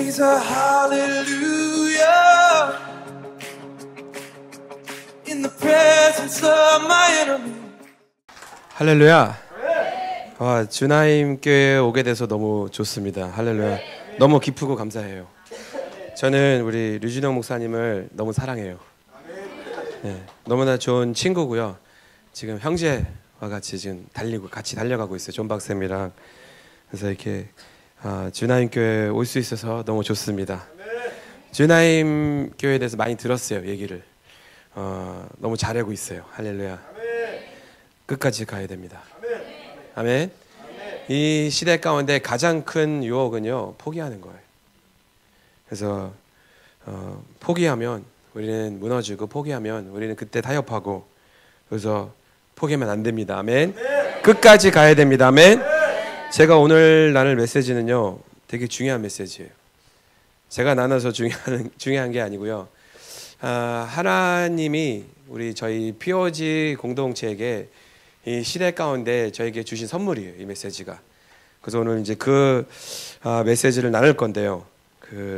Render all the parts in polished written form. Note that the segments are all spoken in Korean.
Praise a hallelujah in the presence of my enemy. 할렐루야. 주나임 교회에 오게 돼서 너무 좋습니다. 할렐루야. 너무 기쁘고 감사해요. 저는 우리 류진영 목사님을 너무 사랑해요. 네, 너무나 좋은 친구고요. 지금 형제와 같이 지금 같이 달려가고 있어요. 존 박사님이랑. 그래서 이렇게 주나임 교회에 올 수 있어서 너무 좋습니다. 주나임 교회에 대해서 많이 들었어요. 얘기를. 너무 잘하고 있어요. 할렐루야. 끝까지 가야 됩니다. 아멘. 이 시대 가운데 가장 큰 유혹은요, 포기하는 거예요. 그래서 포기하면 우리는 무너지고, 포기하면 우리는 그때 타협하고, 그래서 포기하면 안 됩니다. 아멘. 끝까지 가야 됩니다. 아멘. 제가 오늘 나눌 메시지는요, 되게 중요한 메시지예요. 제가 나눠서 중요한 게 아니고요. 하나님이 저희 POG 공동체에게 이 시대 가운데 저에게 주신 선물이에요. 이 메시지가. 그래서 오늘 이제 그 메시지를 나눌 건데요.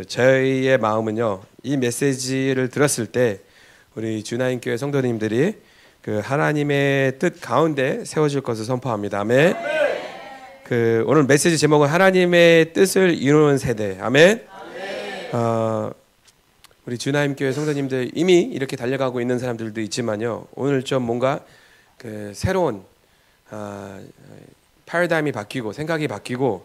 저희의 마음은요, 이 메시지를 들었을 때 우리 주나임 교회 성도님들이 하나님의 뜻 가운데 세워질 것을 선포합니다. 아멘. 오늘 메시지 제목은 하나님의 뜻을 이루는 세대. 아멘. 우리 주나임 교회 성도님들 이미 이렇게 달려가고 있는 사람들도 있지만요, 오늘 좀 뭔가 새로운 패러다임이 바뀌고 생각이 바뀌고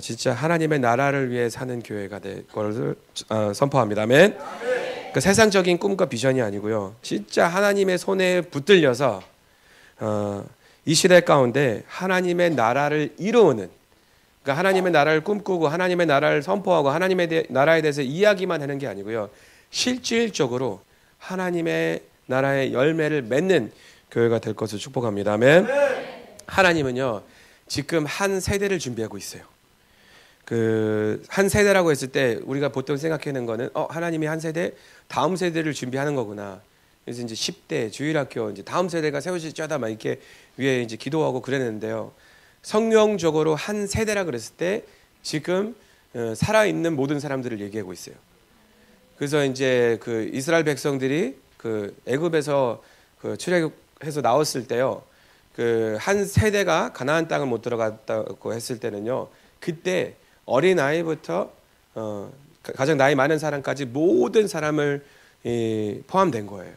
진짜 하나님의 나라를 위해 사는 교회가 될 것을 선포합니다. 아멘. 세상적인 꿈과 비전이 아니고요, 진짜 하나님의 손에 붙들려서 이 시대 가운데 하나님의 나라를 이루는, 그러니까 하나님의 나라를 꿈꾸고 하나님의 나라를 선포하고 하나님의 나라에 대해서 이야기만 하는 게 아니고요, 실질적으로 하나님의 나라의 열매를 맺는 교회가 될 것을 축복합니다. 아멘. 하나님은요, 지금 한 세대를 준비하고 있어요. 한 세대라고 했을 때 우리가 보통 생각하는 거는 하나님이 한 세대, 다음 세대를 준비하는 거구나. 그래서 이제 10대 주일학교 이제 다음 세대가 세워질 자다 막 이렇게 위에 이제 기도하고 그랬는데요. 성경적으로 한 세대라 그랬을 때 지금 살아 있는 모든 사람들을 얘기하고 있어요. 그래서 이제 이스라엘 백성들이 애굽에서 출애굽해서 나왔을 때요, 한 세대가 가나안 땅을 못 들어갔다고 했을 때는요, 그때 어린 아이부터 가장 나이 많은 사람까지 모든 사람을 포함된 거예요.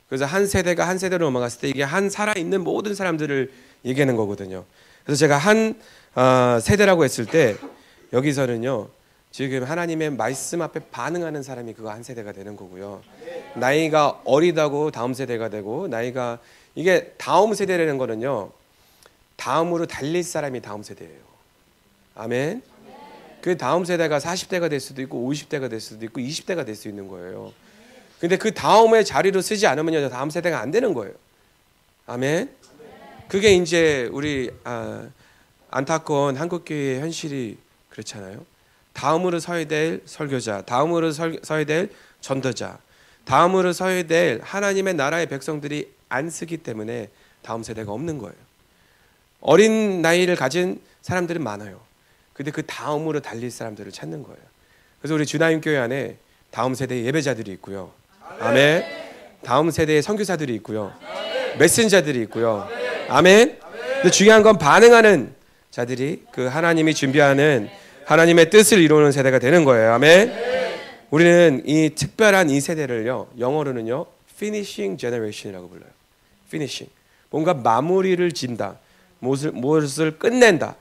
그래서 한 세대가 한 세대로 넘어갔을 때 이게 한 살아있는 모든 사람들을 얘기하는 거거든요. 그래서 제가 한 세대라고 했을 때 여기서는요, 지금 하나님의 말씀 앞에 반응하는 사람이 그거 한 세대가 되는 거고요. 나이가 어리다고 다음 세대가 되고, 이게 다음 세대라는 거는요, 다음으로 달릴 사람이 다음 세대예요. 아멘. 그 다음 세대가 40대가 될 수도 있고 50대가 될 수도 있고 20대가 될 수 있는 거예요. 근데 그 다음에 자리로 쓰지 않으면 다음 세대가 안 되는 거예요. 아멘. 그게 이제 우리 안타까운 한국교회의 현실이 그렇잖아요. 다음으로 서야 될 설교자, 다음으로 서야 될 전도자, 다음으로 서야 될 하나님의 나라의 백성들이 안 쓰기 때문에 다음 세대가 없는 거예요. 어린 나이를 가진 사람들은 많아요. 근데 그 다음으로 달릴 사람들을 찾는 거예요. 그래서 우리 주나임 교회 안에 다음 세대의 예배자들이 있고요. 아멘. 다음 세대의 선교사들이 있고요. 메신저들이 있고요. 아멘. 근데 중요한 건 반응하는 자들이 하나님이 준비하는 하나님의 뜻을 이루는 세대가 되는 거예요. 아멘. 우리는 이 특별한 이 세대를요, 영어로는요, finishing generation이라고 불러요. finishing. 뭔가 마무리를 짓다. 무엇을 끝낸다.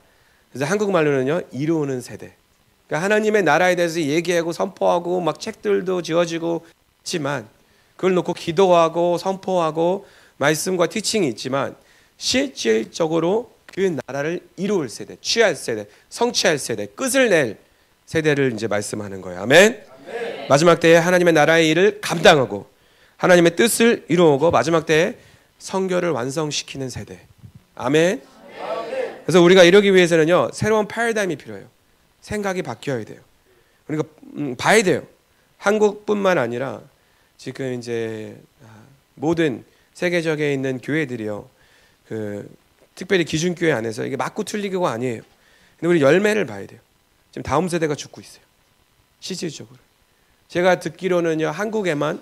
그래서 한국말로는요, 이루는 세대. 그러니까 하나님의 나라에 대해서 얘기하고 선포하고 막 책들도 지어지고 있지만, 그걸 놓고 기도하고 선포하고 말씀과 티칭이 있지만, 실질적으로 그 나라를 이룰 세대, 취할 세대, 성취할 세대, 끝을 낼 세대를 이제 말씀하는 거예요. 아멘. 마지막 때에 하나님의 나라의 일을 감당하고 하나님의 뜻을 이루고 마지막 때에 성결을 완성시키는 세대. 아멘. 그래서 우리가 이러기 위해서는요, 새로운 패러다임이 필요해요. 생각이 바뀌어야 돼요. 그러니까 봐야 돼요. 한국뿐만 아니라 지금 이제 모든 세계적에 있는 교회들이요, 특별히 기준교회 안에서 이게 맞고 틀리고가 아니에요. 근데 우리 열매를 봐야 돼요. 지금 다음 세대가 죽고 있어요. 실질적으로. 제가 듣기로는요, 한국에만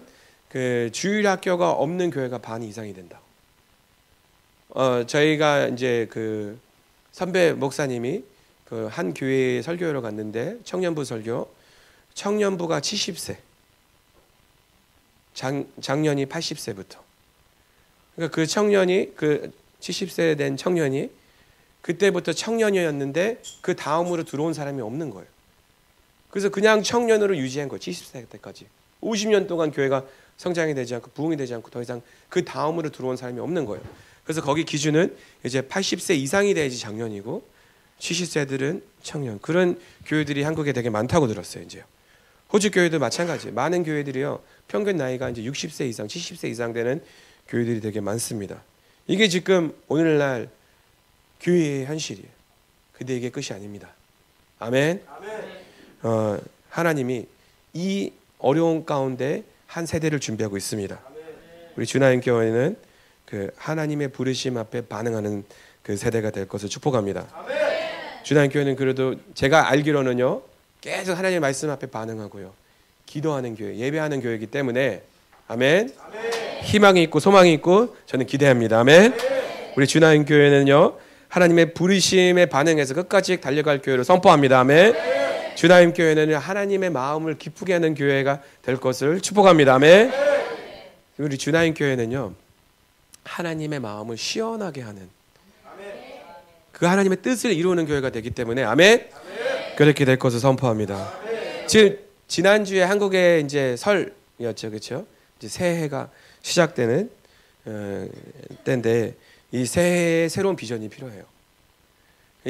그 주일학교가 없는 교회가 반 이상이 된다고. 저희가 이제 그 선배 목사님이 그 한 교회에 설교를 갔는데 청년부 설교, 청년부가 70세, 작년이 80세부터. 그러니까 그 청년이 그 70세 된 청년이 그때부터 청년이었는데 그 다음으로 들어온 사람이 없는 거예요. 그래서 그냥 청년으로 유지한 거예요. 70세 때까지. 50년 동안 교회가 성장이 되지 않고 부흥이 되지 않고 더 이상 그 다음으로 들어온 사람이 없는 거예요. 그래서 거기 기준은 이제 80세 이상이 돼야지 장년이고 70세들은 청년. 그런 교회들이 한국에 되게 많다고 들었어요. 이제 호주 교회도 마찬가지예요. 많은 교회들이요, 평균 나이가 이제 60세 이상, 70세 이상 되는 교회들이 되게 많습니다. 이게 지금 오늘날 교회의 현실이에요. 근데 이게 끝이 아닙니다. 아멘. 하나님이 이 어려운 가운데 한 세대를 준비하고 있습니다. 우리 주나인 교회는 그 하나님의 부르심 앞에 반응하는 그 세대가 될 것을 축복합니다. 주나인 교회는 그래도 제가 알기로는요, 계속 하나님의 말씀 앞에 반응하고요, 기도하는 교회, 예배하는 교회이기 때문에 아멘. 희망이 있고 소망이 있고 저는 기대합니다. 아멘. 우리 주나인 교회는요, 하나님의 부르심에 반응해서 끝까지 달려갈 교회로 선포합니다. 아멘. 주나인 교회는 하나님의 마음을 기쁘게 하는 교회가 될 것을 축복합니다. 아멘. 우리 주나인 교회는요, 하나님의 마음을 시원하게 하는 그 하나님의 뜻을 이루는 교회가 되기 때문에 아멘. 그렇게 될 것을 선포합니다. 지금 지난주에 한국의 이제 설이었죠, 그렇죠? 이제 새해가 시작되는 때인데 이 새해에 새로운 비전이 필요해요.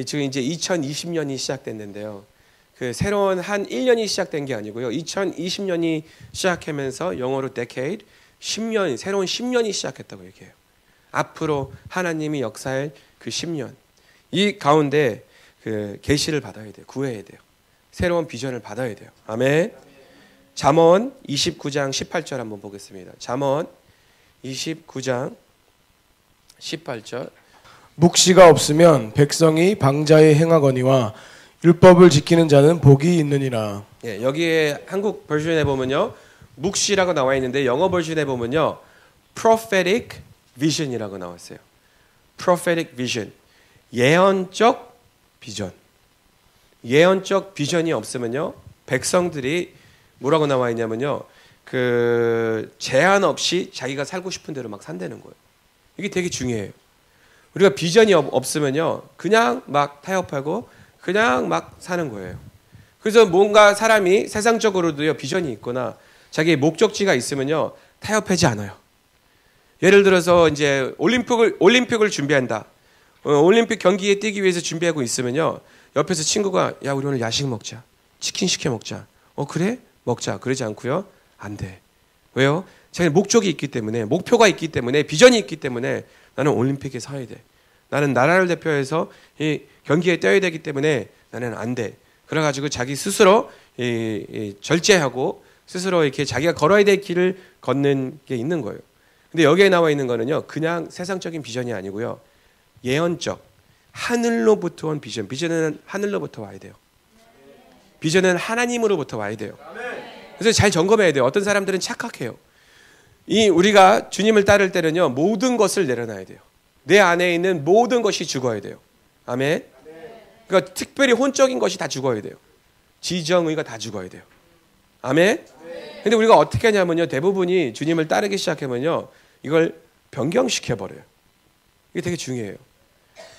지금 이제 2020년이 시작됐는데요. 그 새로운 한 1년이 시작된 게 아니고요. 2020년이 시작하면서 영어로 decade, 10년, 새로운 10년이 시작했다고 얘기해요. 앞으로 하나님이 역사할 그 10년. 이 가운데 그 계시를 받아야 돼요. 구해야 돼요. 새로운 비전을 받아야 돼요. 아멘. 잠언 29장 18절 한번 보겠습니다. 잠언 29장 18절. 묵시가 없으면 백성이 방자에 행하거니와 율법을 지키는 자는 복이 있느니라. 예, 여기에 한국 버전에 보면요, 묵시라고 나와 있는데 영어 버전에 보면요, prophetic vision이라고 나왔어요. prophetic vision, 예언적 비전. 예언적 비전이 없으면요, 백성들이 뭐라고 나와 있냐면요, 그 제한 없이 자기가 살고 싶은 대로 막 산다는 거예요. 이게 되게 중요해요. 우리가 비전이 없으면요, 그냥 막 타협하고 그냥 막 사는 거예요. 그래서 뭔가 사람이 세상적으로도요, 비전이 있거나 자기의 목적지가 있으면요, 타협하지 않아요. 예를 들어서 이제 올림픽을 준비한다. 올림픽 경기에 뛰기 위해서 준비하고 있으면요, 옆에서 친구가 야, 우리 오늘 야식 먹자. 치킨 시켜 먹자. 그래? 먹자. 그러지 않고요, 안 돼. 왜요? 자기 목적이 있기 때문에, 목표가 있기 때문에, 비전이 있기 때문에 나는 올림픽에 서야 돼. 나는 나라를 대표해서 이 경기에 뛰어야 되기 때문에 나는 안 돼. 그래가지고 자기 스스로 절제하고 스스로 이렇게 자기가 걸어야 될 길을 걷는 게 있는 거예요. 근데 여기에 나와 있는 거는요, 그냥 세상적인 비전이 아니고요, 예언적, 하늘로부터 온 비전. 비전은 하늘로부터 와야 돼요. 비전은 하나님으로부터 와야 돼요. 그래서 잘 점검해야 돼요. 어떤 사람들은 착각해요. 우리가 주님을 따를 때는요, 모든 것을 내려놔야 돼요. 내 안에 있는 모든 것이 죽어야 돼요. 아멘. 그러니까 특별히 혼적인 것이 다 죽어야 돼요. 지정의가 다 죽어야 돼요. 아멘. 근데 우리가 어떻게 하냐면요, 대부분이 주님을 따르기 시작하면요, 이걸 변경시켜 버려요. 이게 되게 중요해요.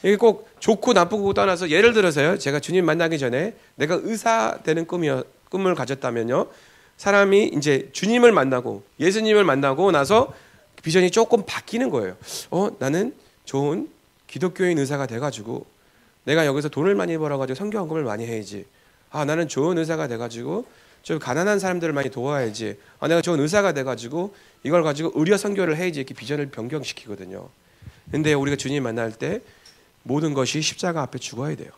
이게 꼭 좋고 나쁘고 떠나서, 예를 들어서요, 제가 주님 만나기 전에 내가 의사 되는 꿈을 가졌다면요, 사람이 이제 주님을 만나고 예수님을 만나고 나서 비전이 조금 바뀌는 거예요. 나는 좋은 기독교인 의사가 돼가지고 내가 여기서 돈을 많이 벌어가지고 선교헌금을 많이 해야지. 나는 좋은 의사가 돼가지고 좀 가난한 사람들을 많이 도와야지. 내가 좋은 의사가 돼가지고 이걸 가지고 의료 선교를 해야지. 이렇게 비전을 변경시키거든요. 근데 우리가 주님 만날 때 모든 것이 십자가 앞에 죽어야 돼요.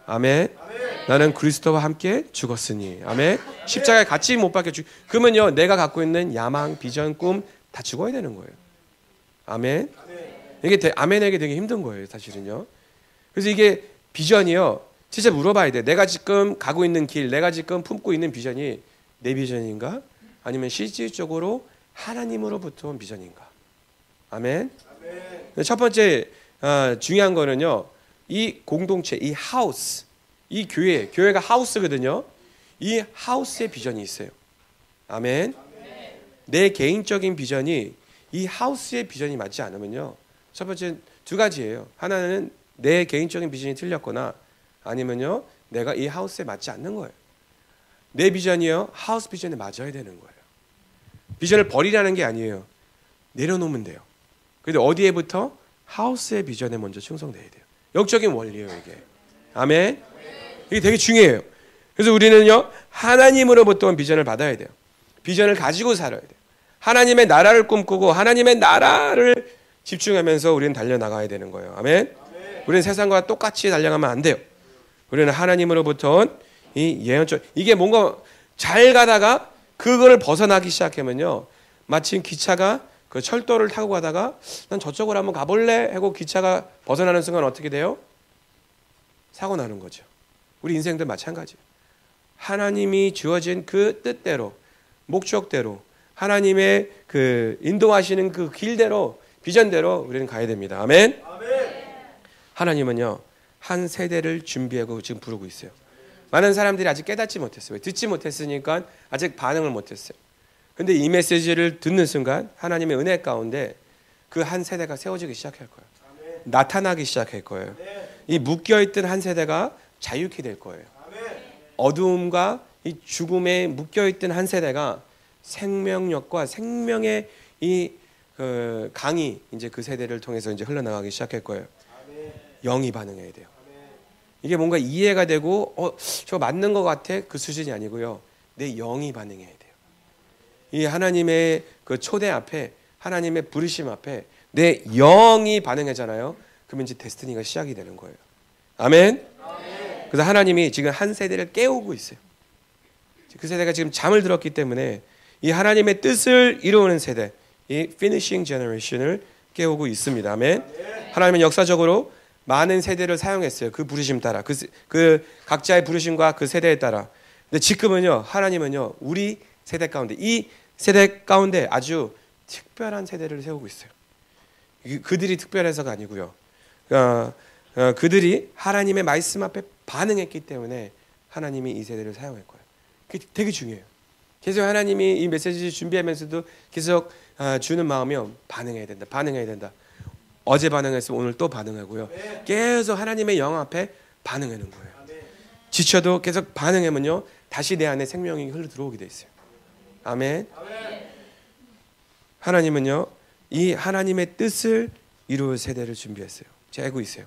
아멘. 나는 그리스도와 함께 죽었으니. 아멘. 십자가에 같이 못 박혀 그러면요, 내가 갖고 있는 야망, 비전, 꿈 다 죽어야 되는 거예요. 아멘. 이게 아멘에게 되게 힘든 거예요, 사실은요. 그래서 이게 비전이요, 진짜 물어봐야 돼. 내가 지금 가고 있는 길, 내가 지금 품고 있는 비전이 내 비전인가? 아니면 실질적으로 하나님으로부터 온 비전인가? 아멘. 첫 번째 중요한 거는요. 이 공동체, 이 하우스, 이 교회가 하우스거든요. 이 하우스의 비전이 있어요. 아멘. 내 개인적인 비전이 이 하우스의 비전이 맞지 않으면요. 첫 번째 두 가지예요. 하나는 내 개인적인 비전이 틀렸거나 아니면요. 내가 이 하우스에 맞지 않는 거예요. 내 비전이요. 하우스 비전에 맞아야 되는 거예요. 비전을 버리라는 게 아니에요. 내려놓으면 돼요. 근데 어디에부터? 하우스의 비전에 먼저 충성돼야 돼요. 영적인 원리예요, 이게. 아멘. 이게 되게 중요해요. 그래서 우리는요. 하나님으로부터 온 비전을 받아야 돼요. 비전을 가지고 살아야 돼요. 하나님의 나라를 꿈꾸고 하나님의 나라를 집중하면서 우리는 달려나가야 되는 거예요. 아멘. 우리는 세상과 똑같이 달려가면 안 돼요. 우리는 하나님으로부터 온 이 예언적, 이게 뭔가 잘 가다가 그거를 벗어나기 시작하면요. 마침 기차가 그 철도를 타고 가다가 난 저쪽으로 한번 가볼래 하고 기차가 벗어나는 순간 어떻게 돼요? 사고 나는 거죠. 우리 인생도 마찬가지예요. 하나님이 주어진 그 뜻대로, 목적대로, 하나님의 그 인도하시는 그 길대로, 비전대로 우리는 가야 됩니다. 아멘. 하나님은요, 한 세대를 준비하고 지금 부르고 있어요. 많은 사람들이 아직 깨닫지 못했어요. 듣지 못했으니까 아직 반응을 못했어요. 근데 이 메시지를 듣는 순간 하나님의 은혜 가운데 그 한 세대가 세워지기 시작할 거예요. 나타나기 시작할 거예요. 이 묶여있던 한 세대가 자유케 될 거예요. 어두움과 이 죽음에 묶여있던 한 세대가 생명력과 생명의 이 강이 이제 그 세대를 통해서 이제 흘러나가기 시작할 거예요. 영이 반응해야 돼요. 이게 뭔가 이해가 되고 저거 맞는 것 같아 그 수준이 아니고요. 내 영이 반응해야 돼요. 이 하나님의 그 초대 앞에, 하나님의 부르심 앞에 내 영이 반응하잖아요. 그러면 이제 데스티니가 시작이 되는 거예요. 아멘. 그래서 하나님이 지금 한 세대를 깨우고 있어요. 그 세대가 지금 잠을 들었기 때문에 이 하나님의 뜻을 이루는 세대, 이 finishing generation을 깨우고 있습니다. 아멘. 하나님은 역사적으로 많은 세대를 사용했어요. 그 부르심 따라, 그 각자의 부르심과 그 세대에 따라. 근데 지금은요, 하나님은요, 우리 세대 가운데, 이 세대 가운데 아주 특별한 세대를 세우고 있어요. 그들이 특별해서가 아니고요. 그들이 하나님의 말씀 앞에 반응했기 때문에 하나님이 이 세대를 사용할 거예요. 그게 되게 중요해요. 계속 하나님이 이 메시지 준비하면서도 계속 주는 마음이 반응해야 된다. 반응해야 된다. 어제 반응했으면 오늘 또 반응하고요. 계속 하나님의 영 앞에 반응하는 거예요. 지쳐도 계속 반응하면요. 다시 내 안에 생명이 흘러 들어오게 돼 있어요. 아멘. 하나님은요. 이 하나님의 뜻을 이룰 세대를 준비했어요. 제가 알고 있어요.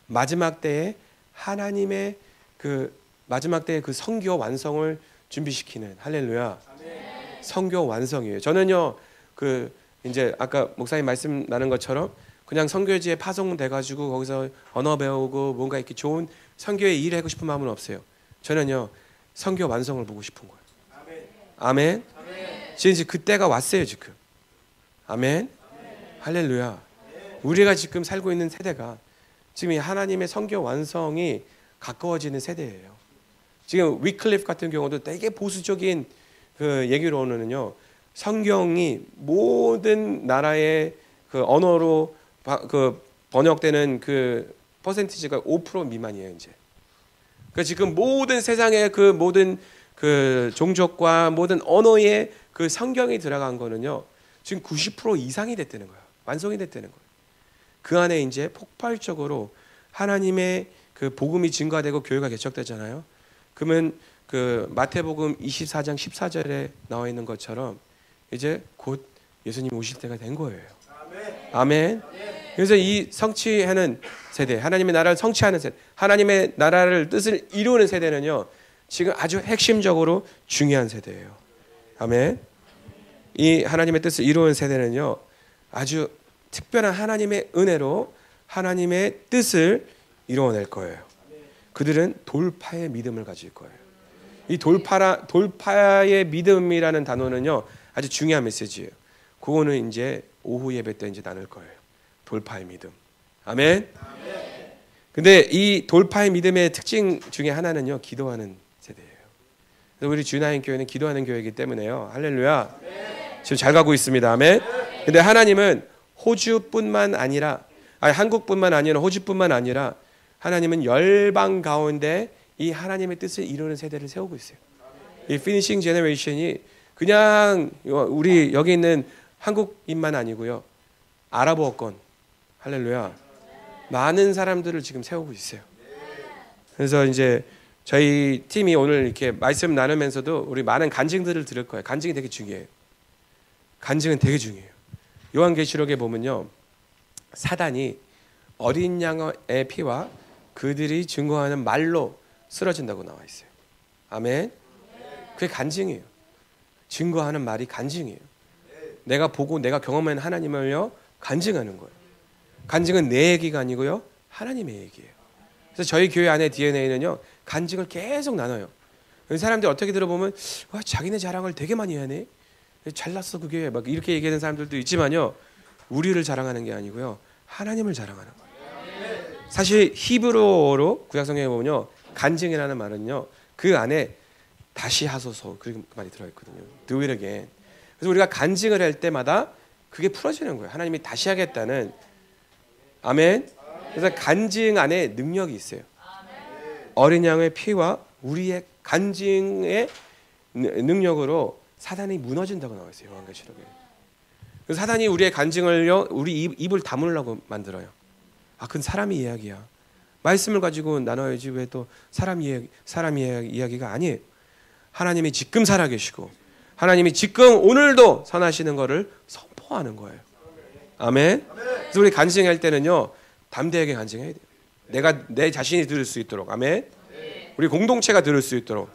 마지막 때에 하나님의 그 성교 완성을 준비시키는 할렐루야. 성교 완성이에요. 저는요. 이제 아까 목사님 말씀 나눈 것처럼 그냥 선교지에 파송돼 가지고 거기서 언어 배우고 뭔가 이렇게 좋은 선교의 일을 하고 싶은 마음은 없어요. 저는요. 선교 완성을 보고 싶은 거예요. 아멘. 지금 이제 그때가 왔어요, 지금. 아멘. 할렐루야. 우리가 지금 살고 있는 세대가 지금 이 하나님의 선교 완성이 가까워지는 세대예요. 지금 위클리프 같은 경우도 되게 보수적인 그 얘기로는요. 성경이 모든 나라의 그 언어로 그 번역되는 그 퍼센티지가 5% 미만이에요, 이제. 그 지금 모든 세상의 그 모든 그 종족과 모든 언어의 그 성경이 들어간 거는요. 지금 90% 이상이 됐다는 거예요. 완성이 됐다는 거예요. 그 안에 이제 폭발적으로 하나님의 그 복음이 증가되고 교회가 개척되잖아요. 그러면 그 마태복음 24장 14절에 나와 있는 것처럼 이제 곧 예수님 오실 때가 된 거예요. 아멘. 그래서 이 성취하는 세대, 하나님의 나라를 성취하는 세대, 하나님의 나라를 뜻을 이루는 세대는요. 지금 아주 핵심적으로 중요한 세대예요. 아멘. 이 하나님의 뜻을 이루는 세대는요. 아주 특별한 하나님의 은혜로 하나님의 뜻을 이루어낼 거예요. 그들은 돌파의 믿음을 가질 거예요. 이 돌파의 믿음이라는 단어는요. 아주 중요한 메시지예요. 그거는 이제 오후 예배 때 이제 나눌 거예요. 돌파의 믿음. 아멘. 근데 이 돌파의 믿음의 특징 중에 하나는요, 기도하는 세대예요. 그래서 우리 주나인 교회는 기도하는 교회이기 때문에요. 할렐루야. 지금 잘 가고 있습니다. 아멘. 근데 하나님은 호주뿐만 아니라, 한국뿐만 아니라 호주뿐만 아니라 하나님은 열방 가운데 이 하나님의 뜻을 이루는 세대를 세우고 있어요. 이 피니싱 제너레이션이 그냥 우리 여기 있는 한국인만 아니고요, 아랍어권, 할렐루야, 많은 사람들을 지금 세우고 있어요. 그래서 이제 저희 팀이 오늘 이렇게 말씀 나누면서도 우리 많은 간증들을 들을 거예요. 간증이 되게 중요해요. 간증은 되게 중요해요. 요한계시록에 보면요, 사단이 어린 양의 피와 그들이 증거하는 말로 쓰러진다고 나와 있어요. 아멘. 그게 간증이에요. 증거하는 말이 간증이에요. 내가 보고 내가 경험한 하나님을요, 간증하는 거예요. 간증은 내 얘기가 아니고요, 하나님의 얘기예요. 그래서 저희 교회 안에 DNA는요, 간증을 계속 나눠요. 사람들이 어떻게 들어보면 와, 자기네 자랑을 되게 많이 하네, 잘났어 그게, 막 이렇게 얘기하는 사람들도 있지만요, 우리를 자랑하는 게 아니고요, 하나님을 자랑하는 거예요. 사실 히브리어로 구약성경에 보면요, 간증이라는 말은요, 그 안에 다시 하소서 그 말이 들어있거든요. Do it again. 그래서 우리가 간증을 할 때마다 그게 풀어지는 거예요. 하나님이 다시 하겠다는. 아멘. 그래서 간증 안에 능력이 있어요. 어린 양의 피와 우리의 간증의 능력으로 사단이 무너진다고 나와 있어요. 요한계시록에. 그래서 사단이 우리의 간증을요, 우리 입을 다물려고 만들어요. 그건 사람의 이야기야. 말씀을 가지고 나눠야지 왜 또 사람 이야기가 아니에요. 하나님이 지금 살아계시고 하나님이 지금 오늘도 선하시는 것을 선포하는 거예요. 아멘. 그래서 우리 간증할 때는요, 담대하게 간증해야 돼요. 내가 내 자신이 들을 수 있도록. 아멘. 우리 공동체가 들을 수 있도록,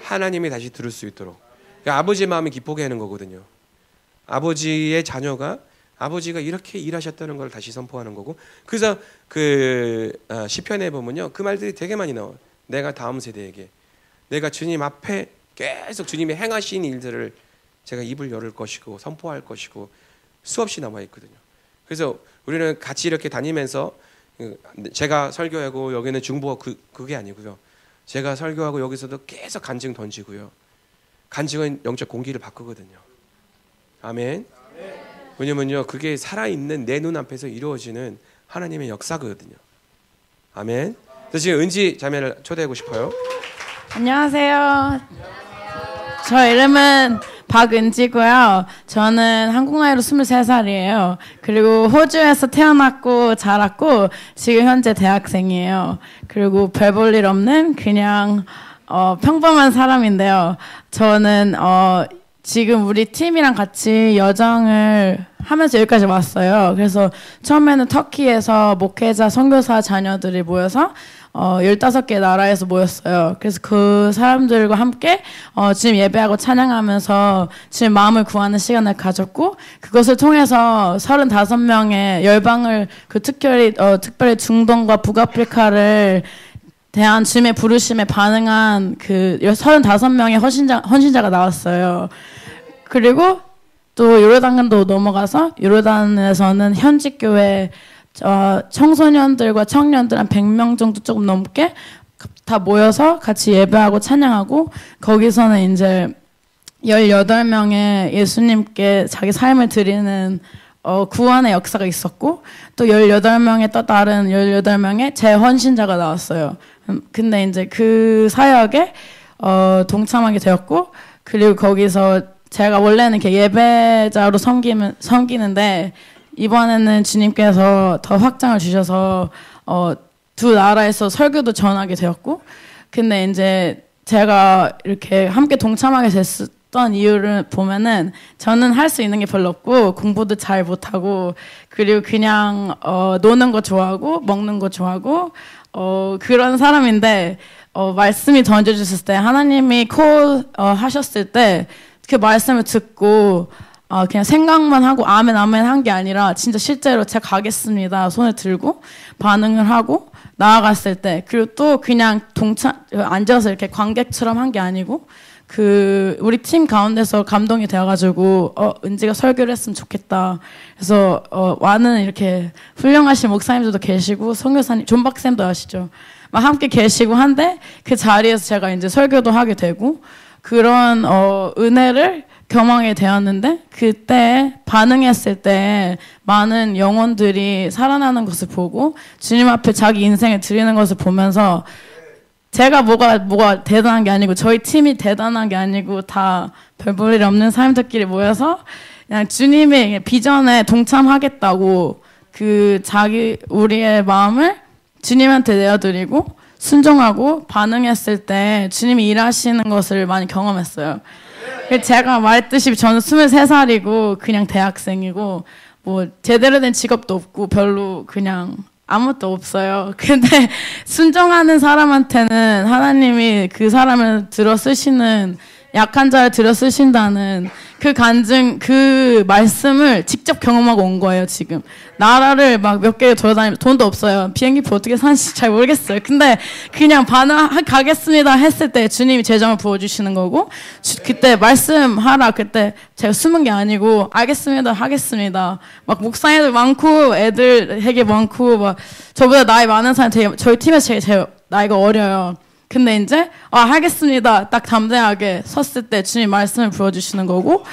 하나님이 다시 들을 수 있도록. 그러니까 아버지의 마음이 기쁘게 하는 거거든요. 아버지의 자녀가 아버지가 이렇게 일하셨다는 걸 다시 선포하는 거고. 그래서 그 시편에 보면요, 그 말들이 되게 많이 나와요. 내가 다음 세대에게, 내가 주님 앞에 계속 주님이 행하신 일들을 제가 입을 열을 것이고 선포할 것이고 수없이 남아 있거든요. 그래서 우리는 같이 이렇게 다니면서 제가 설교하고 여기는 중보가 그게 아니고요, 제가 설교하고 여기서도 계속 간증 던지고요, 간증은 영적 공기를 바꾸거든요. 아멘. 왜냐면요, 그게 살아있는 내 눈앞에서 이루어지는 하나님의 역사거든요. 아멘. 그래서 지금 은지 자매를 초대하고 싶어요. 안녕하세요. 저 이름은 박은지고요. 저는 한국 나이로 23살이에요. 그리고 호주에서 태어났고 자랐고 지금 현재 대학생이에요. 그리고 별 볼 일 없는 그냥 평범한 사람인데요. 저는 지금 우리 팀이랑 같이 여정을 하면서 여기까지 왔어요. 그래서 처음에는 터키에서 목회자 선교사 자녀들이 모여서 15개 나라에서 모였어요. 그래서 그 사람들과 함께 지금 예배하고 찬양하면서 지금 마음을 구하는 시간을 가졌고, 그것을 통해서 35명의 열방을 특별히 중동과 북아프리카를 대한 주님의 부르심에 반응한 그 35명의 헌신자가 나왔어요. 그리고 또 요르단강도 넘어가서 요르단에서는 현지 교회 청소년들과 청년들 한 100명 정도 조금 넘게 다 모여서 같이 예배하고 찬양하고, 거기서는 이제 18명의 예수님께 자기 삶을 드리는 구원의 역사가 있었고, 또 18명의 또 다른 18명의 재헌신자가 나왔어요. 근데 이제 그 사역에 동참하게 되었고, 그리고 거기서 제가 원래는 이렇게 예배자로 섬기는데 이번에는 주님께서 더 확장을 주셔서 두 나라에서 설교도 전하게 되었고, 근데 이제 제가 이렇게 함께 동참하게 됐던 이유를 보면은 저는 할 수 있는 게 별로 없고 공부도 잘 못하고, 그리고 그냥 노는 거 좋아하고 먹는 거 좋아하고 그런 사람인데, 말씀이 던져주셨을 때, 하나님이 하셨을 때 그 말씀을 듣고 그냥 생각만 하고 아멘 아멘 한 게 아니라 진짜 실제로 제가 가겠습니다 손을 들고 반응을 하고 나아갔을 때, 그리고 또 그냥 앉아서 이렇게 관객처럼 한 게 아니고 우리 팀 가운데서 감동이 되어가지고 은지가 설교를 했으면 좋겠다. 그래서 많은 이렇게 훌륭하신 목사님들도 계시고 선교사님 존 박쌤도 아시죠? 막 함께 계시고 한데 그 자리에서 제가 이제 설교도 하게 되고 그런 은혜를 경험하게 되었는데 그때 반응했을 때 많은 영혼들이 살아나는 것을 보고 주님 앞에 자기 인생을 드리는 것을 보면서 제가 뭐가 대단한 게 아니고 저희 팀이 대단한 게 아니고 다 별 볼 일 없는 사람들끼리 모여서 그냥 주님의 비전에 동참하겠다고 우리의 마음을 주님한테 내어드리고 순종하고 반응했을 때 주님이 일하시는 것을 많이 경험했어요. 제가 말했듯이 저는 23살이고 그냥 대학생이고 뭐 제대로 된 직업도 없고 별로 그냥 아무것도 없어요. 근데 순종하는 사람한테는 하나님이 그 사람을 들어 쓰시는 약한 자를 들어 쓰신다는 그 말씀을 직접 경험하고 온 거예요, 지금. 나라를 막 몇 개 돌아다니면 돈도 없어요. 비행기표 어떻게 사는지 잘 모르겠어요. 근데 그냥 가겠습니다 했을 때 주님이 재정을 부어주시는 거고, 그때 말씀하라. 그때 제가 숨은 게 아니고, 알겠습니다, 하겠습니다. 막 목사님들 많고, 애들 되게 많고, 막 저보다 나이 많은 사람 저희 팀에서 제일 나이가 어려요. 근데 이제 하겠습니다. 딱 담대하게 섰을 때 주님 말씀을 부어주시는 거고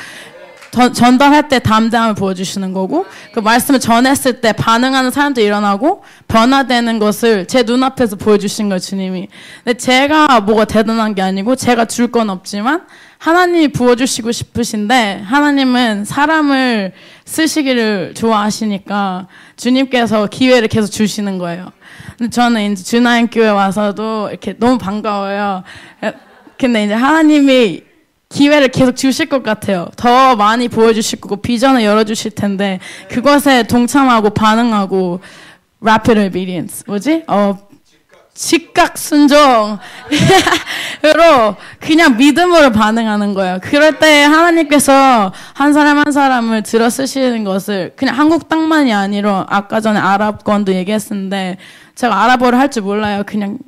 전달할 때 담대함을 부어주시는 거고 그 말씀을 전했을 때 반응하는 사람들이 일어나고 변화되는 것을 제 눈앞에서 보여주신 거예요, 주님이. 근데 제가 뭐가 대단한 게 아니고 제가 줄 건 없지만 하나님이 부어주시고 싶으신데 하나님은 사람을 쓰시기를 좋아하시니까 주님께서 기회를 계속 주시는 거예요. 근데 저는 이제 주나인 교회 와서도 이렇게 너무 반가워요. 근데 이제 하나님이 기회를 계속 주실 것 같아요. 더 많이 보여주실 거고 비전을 열어주실 텐데 그것에 동참하고 반응하고 rapid obedience 즉각 순종으로 그냥 믿음으로 반응하는 거예요. 그럴 때 하나님께서 한 사람 한 사람을 들어 쓰시는 것을 그냥 한국 땅만이 아니라 아까 전에 아랍권도 얘기했었는데 제가 아랍어를 할 줄 몰라요. 그냥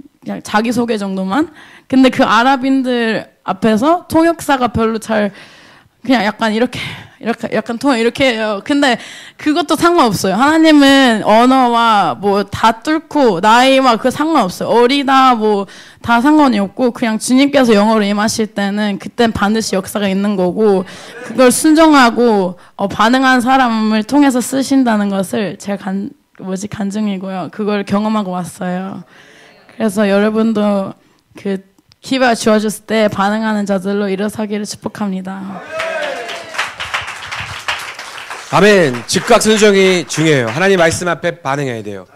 자기소개 정도만. 근데 그 아랍인들 앞에서 통역사가 별로 잘 그냥 약간 이렇게 통역 이렇게 해요. 근데 그것도 상관없어요. 하나님은 언어와 뭐 다 뚫고 나이와 그 상관없어요. 어리다 뭐 다 상관이 없고 그냥 주님께서 영어로 임하실 때는 그땐 반드시 역사가 있는 거고 그걸 순종하고 반응한 사람을 통해서 쓰신다는 것을 제가 간증이고요. 그걸 경험하고 왔어요. 그래서 여러분도 그 기회가 주어졌을 때 반응하는 자들로 일어서기를 축복합니다. 아멘. 즉각 순종이 중요해요. 하나님 말씀 앞에 반응해야 돼요.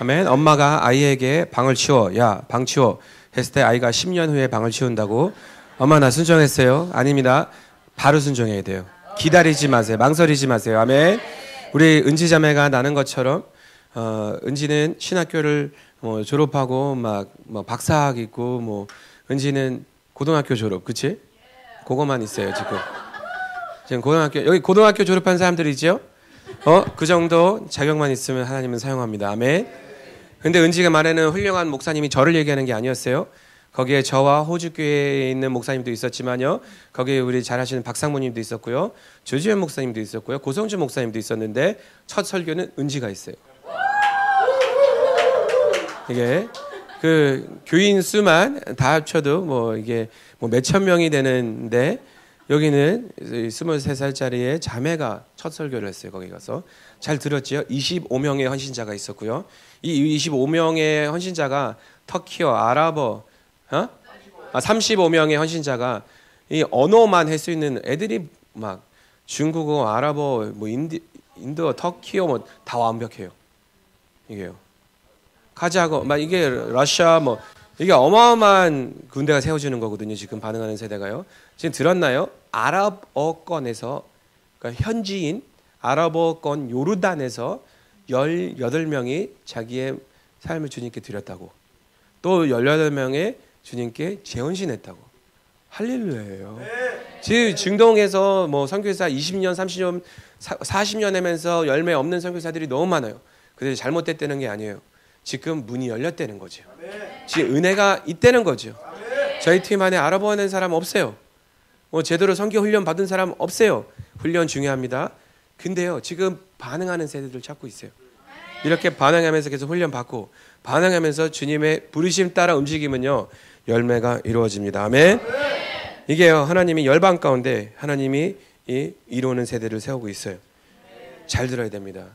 아멘. 엄마가 아이에게 방을 치워, 야, 방 치워 했을 때 아이가 10년 후에 방을 치운다고 엄마 나 순종했어요? 아닙니다. 바로 순종해야 돼요. 기다리지 마세요. 망설이지 마세요. 아멘. 우리 은지 자매가 나는 것처럼 은지는 신학교를 졸업하고 막 박사학 있고 은지는 고등학교 졸업, 그치? 그거만 있어요 지금 여기 고등학교 졸업한 사람들이죠? 그 정도 자격만 있으면 하나님은 사용합니다. 아멘. 근데 은지가 말하는 훌륭한 목사님이 저를 얘기하는 게 아니었어요. 거기에 저와 호주교회에 있는 목사님도 있었지만요. 거기에 우리 잘 하시는 박상무님도 있었고요. 조지현 목사님도 있었고요. 고성주 목사님도 있었는데 첫 설교는 은지가 있어요. 이게 그 교인 수만 다 합쳐도 이게 몇천 명이 되는데 여기는 23살짜리의 자매가 첫 설교를 했어요. 거기 가서 잘 들었지요? 25명의 헌신자가 있었고요. 이 25명의 헌신자가 터키어, 아랍어, 35명의 헌신자가 이 언어만 할 수 있는 애들이 막 중국어, 아랍어, 인도, 터키어 다 완벽해요. 이게요. 카자흐, 이게 러시아 이게 어마어마한 군대가 세워지는 거거든요. 지금 반응하는 세대가요. 지금 들었나요? 아랍어권에서 그러니까 현지인 아랍어권 요르단에서 18명이 자기의 삶을 주님께 드렸다고. 또 18명의 주님께 재혼신했다고. 할렐루야예요. 지금 중동에서 선교사 20년, 30년, 40년 하면서 열매 없는 선교사들이 너무 많아요. 그들이 잘못됐다는 게 아니에요. 지금 문이 열렸다는 거죠. 지금 은혜가 있다는 거죠. 저희 팀 안에 아랍어 하는 사람 없어요. 제대로 선교 훈련 받은 사람 없어요. 훈련 중요합니다. 근데요, 지금 반응하는 세대들 찾고 있어요. 이렇게 반응하면서 계속 훈련 받고 반응하면서 주님의 부르심 따라 움직이면요, 열매가 이루어집니다. 아멘. 이게요, 하나님이 열방 가운데 하나님이 이루는 세대를 세우고 있어요. 잘 들어야 됩니다.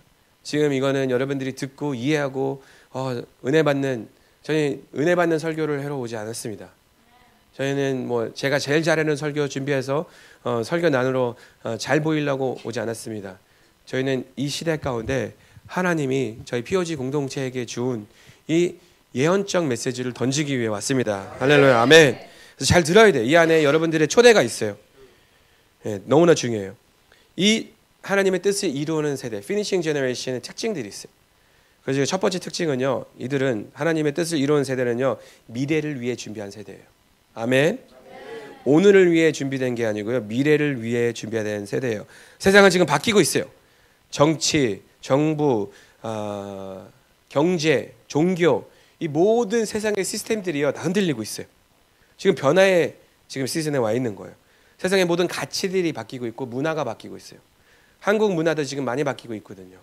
지금 이거는 여러분들이 듣고 이해하고 저희 은혜 받는 설교를 하러 오지 않았습니다. 저희는 뭐 제가 제일 잘하는 설교 준비해서 설교 나누러 잘 보이려고 오지 않았습니다. 저희는 이 시대 가운데 하나님이 저희 POG 공동체에게 준 이 예언적 메시지를 던지기 위해 왔습니다. 할렐루야, 아멘. 그래서 잘 들어야 돼요. 이 안에 여러분들의 초대가 있어요. 너무나 중요해요. 이 하나님의 뜻을 이루는 세대, 피니싱 제너레이션의 특징들이 있어요. 그래서 첫 번째 특징은요, 이들은 하나님의 뜻을 이루는 세대는요, 미래를 위해 준비한 세대예요. 아멘. 오늘을 위해 준비된 게 아니고요, 미래를 위해 준비된 세대예요. 세상은 지금 바뀌고 있어요. 정치, 정부, 경제, 종교, 이 모든 세상의 시스템들이요, 다 흔들리고 있어요. 지금 변화의 지금 시즌에 와 있는 거예요. 세상의 모든 가치들이 바뀌고 있고 문화가 바뀌고 있어요. 한국 문화도 지금 많이 바뀌고 있거든요.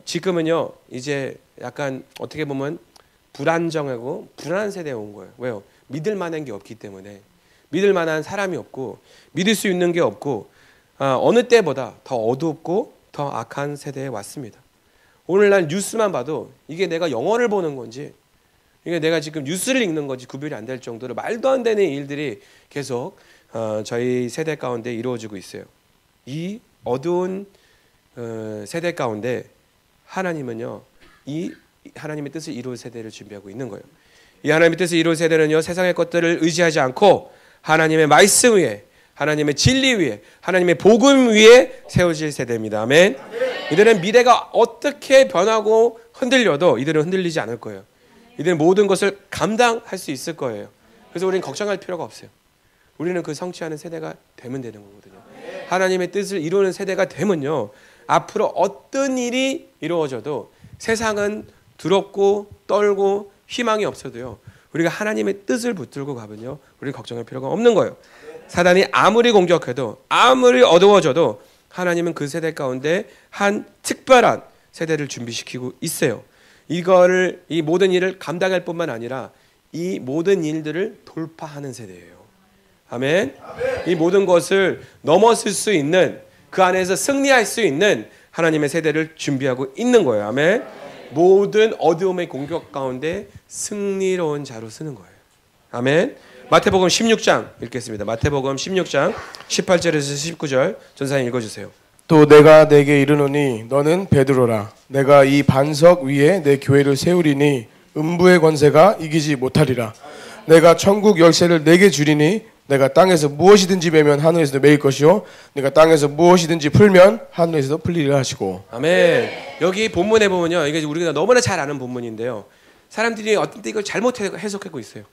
지금은요, 이제 약간 어떻게 보면 불안정하고 불안한 세대에 온 거예요. 왜요? 믿을 만한 게 없기 때문에. 믿을 만한 사람이 없고 믿을 수 있는 게 없고 어느 때보다 더 어둡고 더 악한 세대에 왔습니다. 오늘날 뉴스만 봐도 이게 내가 영화를 보는 건지 이게 내가 지금 뉴스를 읽는 건지 구별이 안 될 정도로 말도 안 되는 일들이 계속 저희 세대 가운데 이루어지고 있어요. 이 어두운 세대 가운데 하나님은요, 이 하나님의 뜻을 이룰 세대를 준비하고 있는 거예요. 이 하나님의 뜻을 이룰 세대는요, 세상의 것들을 의지하지 않고 하나님의 말씀 위에, 하나님의 진리 위에, 하나님의 복음 위에 세워질 세대입니다. 아멘. 이들은 미래가 어떻게 변하고 흔들려도 이들은 흔들리지 않을 거예요. 이들은 모든 것을 감당할 수 있을 거예요. 그래서 우리는 걱정할 필요가 없어요. 우리는 그 성취하는 세대가 되면 되는 거거든요. 하나님의 뜻을 이루는 세대가 되면요, 앞으로 어떤 일이 이루어져도 세상은 두렵고 떨고 희망이 없어도요, 우리가 하나님의 뜻을 붙들고 가면요, 우리 걱정할 필요가 없는 거예요. 사단이 아무리 공격해도 아무리 어두워져도 하나님은 그 세대 가운데 한 특별한 세대를 준비시키고 있어요. 이거를, 이 모든 일을 감당할 뿐만 아니라 이 모든 일들을 돌파하는 세대예요. 아멘. 이 모든 것을 넘어설 수 있는, 그 안에서 승리할 수 있는 하나님의 세대를 준비하고 있는 거예요. 아멘. 모든 어두움의 공격 가운데 승리로운 자로 쓰는 거예요. 아멘. 마태복음 16장 읽겠습니다. 마태복음 16장 18절에서 19절 전사님 읽어주세요. 또 내가 내게 이르노니 너는 베드로라. 내가 이 반석 위에 내 교회를 세우리니 음부의 권세가 이기지 못하리라. 내가 천국 열쇠를 내게 주리니 내가 땅에서 무엇이든지 매면 하늘에서도 매일 것이요 내가 땅에서 무엇이든지 풀면 하늘에서도 풀리리라 하시고. 아멘. 여기 본문에 보면요, 이게 우리가 너무나 잘 아는 본문인데요, 사람들이 어떤 때 이걸 잘못 해석하고 있어요.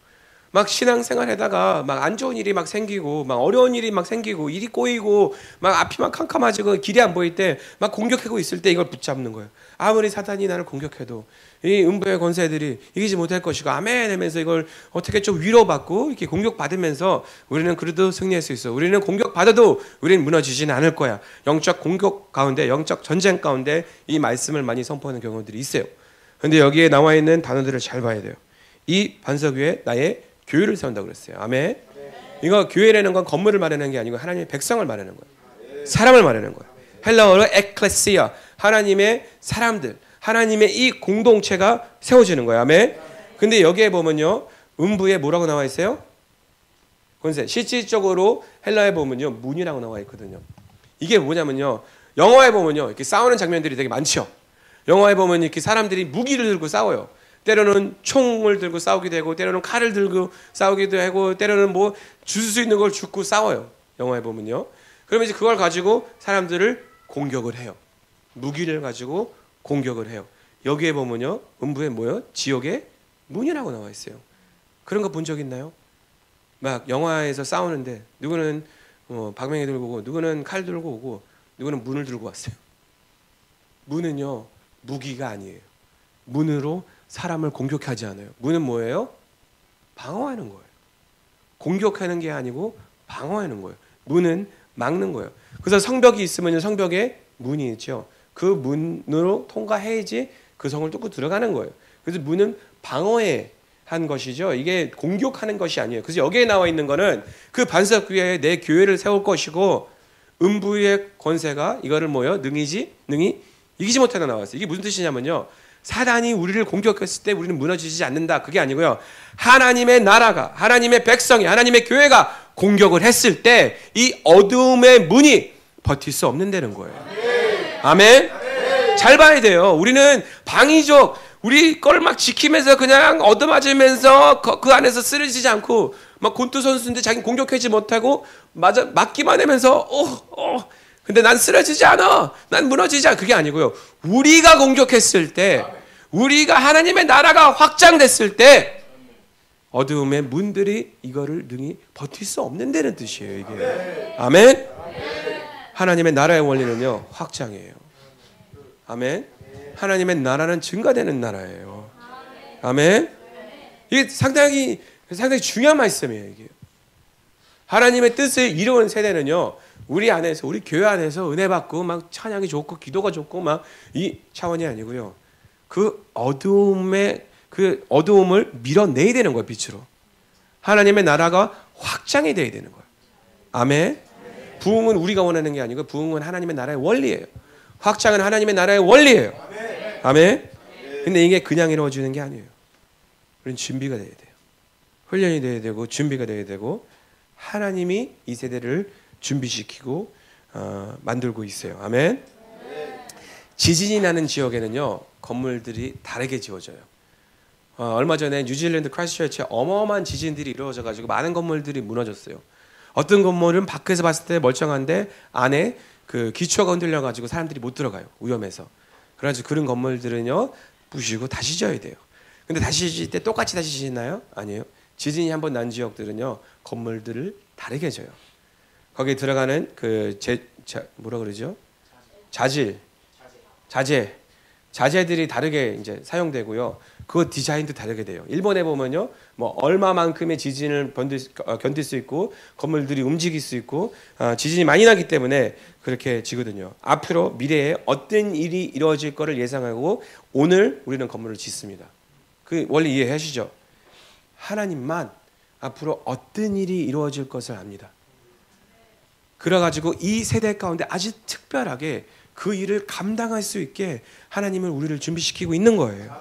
막 신앙생활 하다가 막 안 좋은 일이 막 생기고 막 어려운 일이 막 생기고 일이 꼬이고 막 앞이 막 캄캄해지고 길이 안 보일 때 막 공격하고 있을 때 이걸 붙잡는 거예요. 아무리 사탄이 나를 공격해도 이 음부의 권세들이 이기지 못할 것이고 아멘 하면서 이걸 어떻게 좀 위로받고 이렇게 공격받으면서 우리는 그래도 승리할 수 있어. 우리는 공격받아도 우리는 무너지지는 않을 거야. 영적 공격 가운데, 영적 전쟁 가운데 이 말씀을 많이 선포하는 경우들이 있어요. 그런데 여기에 나와 있는 단어들을 잘 봐야 돼요. 이 반석 위에 나의 교회를 세운다고 그랬어요. 아멘. 이거 교회라는 건 건물을 말하는 게 아니고 하나님의 백성을 말하는 거예요. 사람을 말하는 거예요. 헬라어로 에클레시아, 하나님의 사람들, 하나님의 이 공동체가 세워지는 거예요. 아멘. 근데 여기에 보면요, 음부에 뭐라고 나와 있어요? 권세. 실질적으로 헬라에 보면요, 문이라고 나와 있거든요. 이게 뭐냐면요, 영화에 보면요, 이렇게 싸우는 장면들이 되게 많죠. 영화에 보면 이렇게 사람들이 무기를 들고 싸워요. 때로는 총을 들고 싸우기도 하고, 때로는 칼을 들고 싸우기도 하고, 때로는 뭐 줄 수 있는 걸 줍고 싸워요. 영화에 보면요. 그러면 이제 그걸 가지고 사람들을 공격을 해요. 무기를 가지고 공격을 해요. 여기에 보면요, 음부에 뭐요? 지옥의 문이라고 나와 있어요. 그런 거 본 적 있나요? 막 영화에서 싸우는데 누구는 박명희 들고 오고, 누구는 칼 들고 오고, 누구는 문을 들고 왔어요. 문은요, 무기가 아니에요. 문으로 사람을 공격하지 않아요. 문은 뭐예요? 방어하는 거예요. 공격하는 게 아니고 방어하는 거예요. 문은 막는 거예요. 그래서 성벽이 있으면 성벽에 문이 있죠. 그 문으로 통과해야지 그 성을 뚫고 들어가는 거예요. 그래서 문은 방어해 한 것이죠. 이게 공격하는 것이 아니에요. 그래서 여기에 나와 있는 거는 그 반석 위에 내 교회를 세울 것이고 음부의 권세가 이거를 능히 이기지 못하다 나왔어요. 이게 무슨 뜻이냐면요. 사단이 우리를 공격했을 때 우리는 무너지지 않는다. 그게 아니고요. 하나님의 나라가, 하나님의 백성이, 하나님의 교회가 공격을 했을 때 이 어두움의 문이 버틸 수 없는다는 거예요. 아멘. 잘 봐야 돼요. 우리는 방위적 우리 걸 막 지키면서 그냥 얻어맞으면서 그 안에서 쓰러지지 않고 막 권투 선수인데 자기는 공격하지 못하고 맞기만 하면서 근데 난 쓰러지지 않아. 난 무너지지 않아. 그게 아니고요. 우리가 공격했을 때 우리가 하나님의 나라가 확장됐을 때 어두움의 문들이 이거를 능히 버틸 수 없는다는 뜻이에요. 이게. 아멘. 하나님의 나라의 원리는요. 확장이에요. 아멘. 하나님의 나라는 증가되는 나라예요. 아멘. 이게 상당히 중요한 말씀이에요. 이게. 하나님의 뜻을 이루는 세대는요. 우리 안에서 우리 교회 안에서 은혜 받고 막 찬양이 좋고 기도가 좋고 막 이 차원이 아니고요. 그 어두움을 밀어내야 되는 거예요. 빛으로. 하나님의 나라가 확장이 돼야 되는 거예요. 아멘. 부흥은 우리가 원하는 게 아니고 부흥은 하나님의 나라의 원리예요. 확장은 하나님의 나라의 원리예요. 아멘. 근데 이게 그냥 이루어지는 게 아니에요. 우리는 준비가 돼야 돼요. 훈련이 돼야 되고 준비가 돼야 되고 하나님이 이 세대를 준비시키고 만들고 있어요. 아멘. 지진이 나는 지역에는요. 건물들이 다르게 지어져요. 얼마 전에 뉴질랜드 크라이스트처치에 어마어마한 지진들이 이루어져가지고 많은 건물들이 무너졌어요. 어떤 건물은 밖에서 봤을 때 멀쩡한데 안에 그 기초가 흔들려가지고 사람들이 못 들어가요. 위험해서. 그래가지고 그런 건물들은요. 부시고 다시 지어야 돼요. 근데 다시 지을 때 똑같이 다시 지나요? 아니에요. 지진이 한번 난 지역들은요. 건물들을 다르게 져요. 거기에 들어가는 뭐라 그러죠? 자재들이 다르게 이제 사용되고요. 그 디자인도 다르게 돼요. 일본에 보면요, 뭐 얼마만큼의 지진을 견딜 수 있고 건물들이 움직일 수 있고 지진이 많이 나기 때문에 그렇게 지거든요. 앞으로 미래에 어떤 일이 이루어질 거를 예상하고 오늘 우리는 건물을 짓습니다. 그 원리 이해하시죠? 하나님만 앞으로 어떤 일이 이루어질 것을 압니다. 그래가지고 이 세대 가운데 아주 특별하게 그 일을 감당할 수 있게 하나님은 우리를 준비시키고 있는 거예요.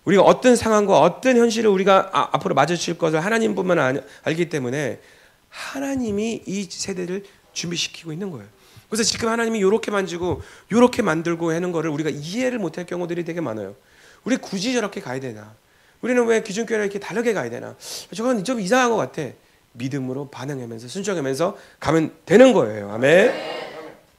우리가 어떤 상황과 어떤 현실을 우리가 앞으로 마주칠 것을 하나님뿐만 알기 때문에 하나님이 이 세대를 준비시키고 있는 거예요. 그래서 지금 하나님이 이렇게 만지고 이렇게 만들고 하는 거를 우리가 이해를 못할 경우들이 되게 많아요. 우리 굳이 저렇게 가야 되나? 우리는 왜 기존교회를 이렇게 다르게 가야 되나? 저건 좀 이상한 것 같아. 믿음으로 반응하면서 순종하면서 가면 되는 거예요. 아멘.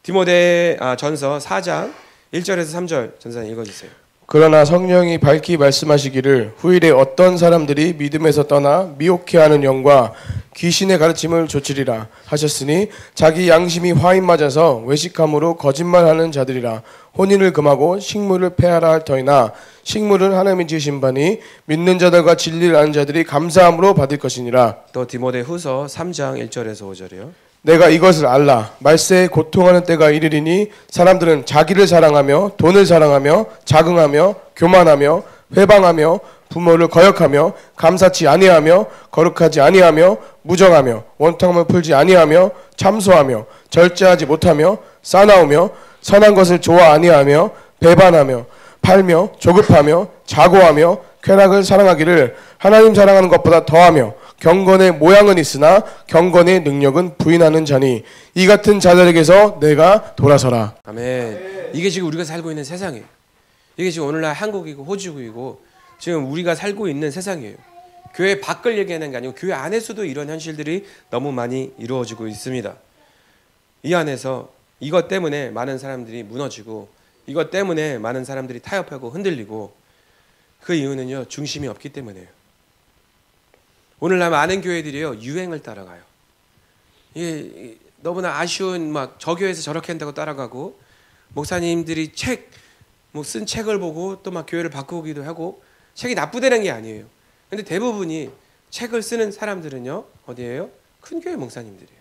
디모데 전서 4장 1절에서 3절 전사님 읽어주세요. 그러나 성령이 밝히 말씀하시기를 후일에 어떤 사람들이 믿음에서 떠나 미혹해하는 영과 귀신의 가르침을 조치리라 하셨으니 자기 양심이 화인 맞아서 외식함으로 거짓말하는 자들이라. 혼인을 금하고 식물을 폐하라 할 터이나 식물은 하나님이 지으신 바니 믿는 자들과 진리를 아는 자들이 감사함으로 받을 것이니라. 또 디모데 후서 3장 1절에서 5절이요. 내가 이것을 알라. 말세에 고통하는 때가 이르리니 사람들은 자기를 사랑하며 돈을 사랑하며 자긍하며 교만하며 회방하며 부모를 거역하며 감사치 아니하며 거룩하지 아니하며 무정하며 원통함을 풀지 아니하며 참소하며 절제하지 못하며 싸나우며 선한 것을 좋아 아니하며 배반하며 팔며 조급하며 자고하며 쾌락을 사랑하기를 하나님 사랑하는 것보다 더하며 경건의 모양은 있으나 경건의 능력은 부인하는 자니 이 같은 자들에게서 내가 돌아서라. 아멘. 이게 지금 우리가 살고 있는 세상이에요. 이게 지금 오늘날 한국이고 호주이고 지금 우리가 살고 있는 세상이에요. 교회 밖을 얘기하는 게 아니고 교회 안에서도 이런 현실들이 너무 많이 이루어지고 있습니다. 이 안에서 이것 때문에 많은 사람들이 무너지고 이것 때문에 많은 사람들이 타협하고 흔들리고 그 이유는요. 중심이 없기 때문이에요. 오늘날 많은 교회들이요. 유행을 따라가요. 이게 너무나 아쉬운 막 저 교회에서 저렇게 한다고 따라가고 목사님들이 쓴 책을 보고 또 막 교회를 바꾸기도 하고 책이 나쁘다는 게 아니에요. 근데 대부분이 책을 쓰는 사람들은요. 어디예요? 큰 교회 목사님들이에요.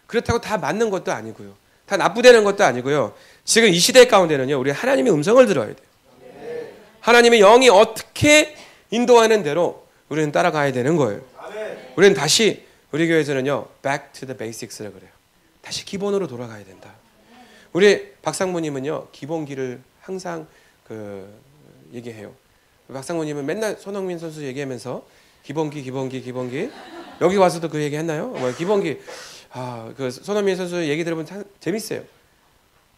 그렇다고 다 맞는 것도 아니고요. 다 나쁘다는 것도 아니고요. 지금 이 시대 가운데는요, 우리 하나님의 음성을 들어야 돼요. 하나님의 영이 어떻게 인도하는 대로 우리는 따라가야 되는 거예요. 우리는 다시 우리 교회에서는요, back to the basics라고 그래요. 다시 기본으로 돌아가야 된다. 우리 박상무님은요, 기본기를 항상 얘기해요. 박상무님은 맨날 손흥민 선수 얘기하면서 기본기. 여기 와서도 그 얘기 했나요? 기본기. 그 손흥민 선수 얘기 들으면 참 재밌어요.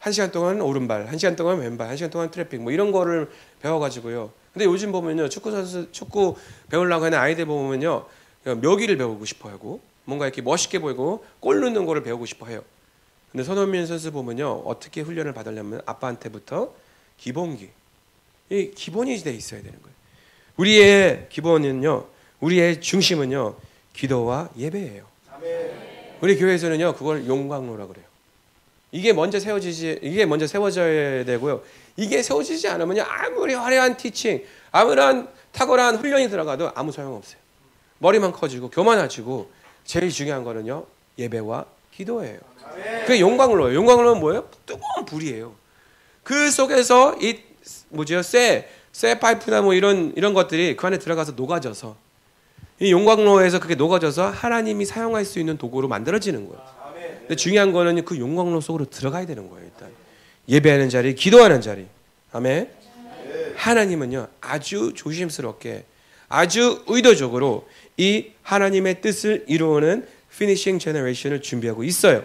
1시간 동안 오른발, 1시간 동안 왼발, 1시간 동안 트래픽 뭐 이런 거를 배워가지고요. 근데 요즘 보면요, 축구 배우려고 하는 아이들 보면요, 묘기를 배우고 싶어하고 뭔가 이렇게 멋있게 보이고 골 넣는 거를 배우고 싶어해요. 근데 손흥민 선수 보면요, 어떻게 훈련을 받으려면 아빠한테부터 기본기, 이 기본이 돼 있어야 되는 거예요. 우리의 기본은요, 우리의 중심은요, 기도와 예배예요. 우리 교회에서는요, 그걸 용광로라고 그래요. 이게 먼저 세워져야 되고요. 이게 세워지지 않으면요, 아무리 화려한 티칭, 아무런 탁월한 훈련이 들어가도 아무 소용 없어요. 머리만 커지고 교만해지고, 제일 중요한 거는요, 예배와 기도예요. 그게 용광로예요. 용광로는 뭐예요? 뜨거운 불이에요. 그 속에서 쇠 파이프나 뭐 이런 것들이 그 안에 들어가서 녹아져서, 이 용광로에서 그게 녹아져서 하나님이 사용할 수 있는 도구로 만들어지는 거예요. 근데 중요한 거는 그 용광로 속으로 들어가야 되는 거예요. 일단 예배하는 자리, 기도하는 자리. 아멘. 하나님은요, 아주 조심스럽게, 아주 의도적으로 이 하나님의 뜻을 이루는 피니싱 제너레이션을 준비하고 있어요.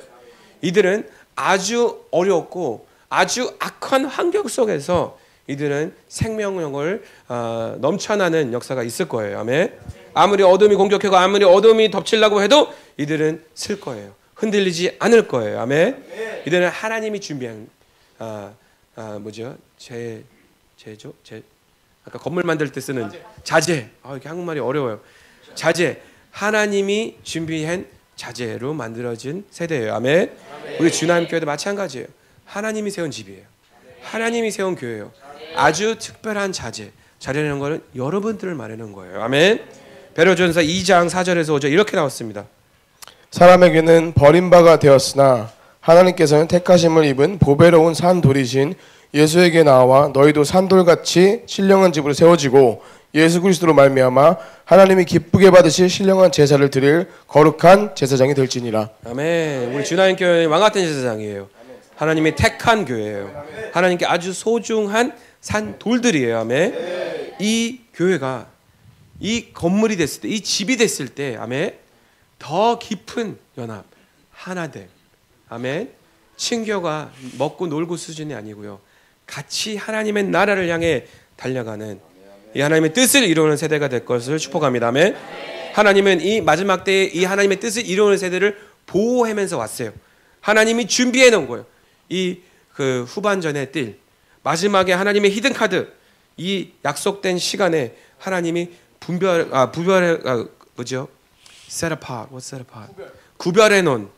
이들은 아주 어렵고 아주 악한 환경 속에서 이들은 생명력을 넘쳐나는 역사가 있을 거예요. 아멘. 아무리 어둠이 공격하고 아무리 어둠이 덮치려고 해도 이들은 쓸 거예요. 흔들리지 않을 거예요. 아멘. 이들은 하나님이 준비한 아까 건물 만들 때 쓰는 자재. 이렇게 한국말이 어려워요. 자재. 하나님이 준비한 자재로 만들어진 세대예요. 아멘. 우리 주나님 교회도 마찬가지예요. 하나님이 세운 집이에요. 하나님이 세운 교회예요. 아주 특별한 자재라는 거는 여러분들을 말하는 거예요. 아멘. 베드로전서 2장 4절에서 5절 이렇게 나왔습니다. 사람에게는 버림바가 되었으나 하나님께서는 택하심을 입은 보배로운 산돌이신 예수에게 나와 너희도 산돌같이 신령한 집으로 세워지고 예수 그리스도로 말미암아 하나님이 기쁘게 받으실 신령한 제사를 드릴 거룩한 제사장이 될지니라. 아멘. 우리 주나님 교회는 왕같은 제사장이에요. 하나님이 택한 교회예요. 하나님께 아주 소중한 산돌들이에요. 아멘. 이 교회가 이 건물이 됐을 때, 이 집이 됐을 때, 아멘, 더 깊은 연합, 하나됨, 아멘. 친교가 먹고 놀고 수준이 아니고요, 같이 하나님의 나라를 향해 달려가는 이 하나님의 뜻을 이루는 세대가 될 것을 축복합니다. 아멘. 하나님은 이 마지막 때에 이 하나님의 뜻을 이루는 세대를 보호하면서 왔어요. 하나님이 준비해 놓은 거예요. 이 후반전의 뜰, 마지막에 하나님의 히든 카드, 이 약속된 시간에 하나님이 구별해 놓은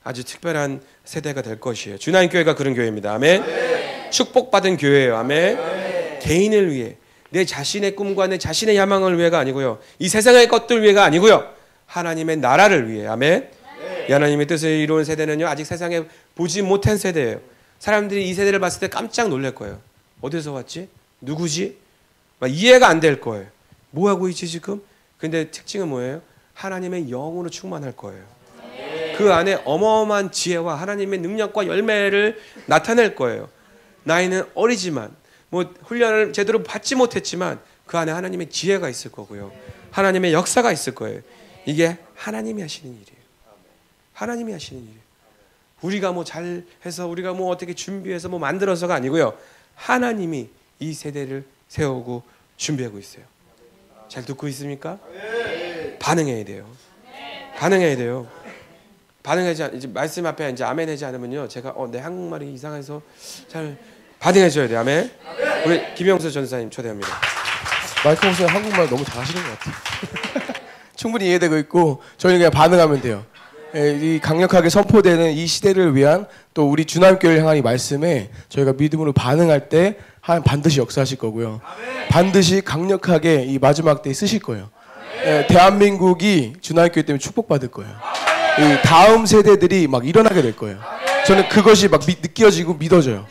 아주 특별한 세대가 될 것이에요. 주나님 교회가 그런 교회입니다. 아멘. 네. 축복받은 교회예요. 아멘. 네. 개인을 위해, 내 자신의 꿈과 내 자신의 야망을 위해가 아니고요, 이 세상의 것들 위해가 아니고요, 하나님의 나라를 위해. 아멘. 네. 이 하나님의 뜻을 이루는 세대는요, 아직 세상에 보지 못한 세대예요. 사람들이 이 세대를 봤을 때 깜짝 놀랄 거예요. 어디서 왔지? 누구지? 막 이해가 안 될 거예요. 뭐 하고 있지 지금? 근데 특징은 뭐예요? 하나님의 영으로 충만할 거예요. 그 안에 어마어마한 지혜와 하나님의 능력과 열매를 나타낼 거예요. 나이는 어리지만, 훈련을 제대로 받지 못했지만 그 안에 하나님의 지혜가 있을 거고요, 하나님의 역사가 있을 거예요. 이게 하나님이 하시는 일이에요. 하나님이 하시는 일이에요. 우리가 잘해서, 우리가 어떻게 준비해서 만들어서가 아니고요, 하나님이 이 세대를 세우고 준비하고 있어요. 잘 듣고 있습니까? 반응해야 돼요. 반응해야 돼요. 반응하지, 말씀 앞에 이제 아멘 하지 않으면요, 제가 내 한국말이 이상해서 잘 반응해줘야 돼요. 아멘. 우리 김영수 전사님 초대합니다. 마이크 목사님 한국말 너무 잘하시는 것 같아요. 충분히 이해되고 있고 저희는 그냥 반응하면 돼요. 이 강력하게 선포되는 이 시대를 위한 또 우리 주남교회를 향한 이 말씀에 저희가 믿음으로 반응할 때 반드시 역사하실 거고요. 반드시 강력하게 이 마지막 때에 쓰실 거예요. 대한민국이 주나교회 때문에 축복받을 거예요. 이 다음 세대들이 막 일어나게 될 거예요. 저는 그것이 막 느껴지고 믿어져요.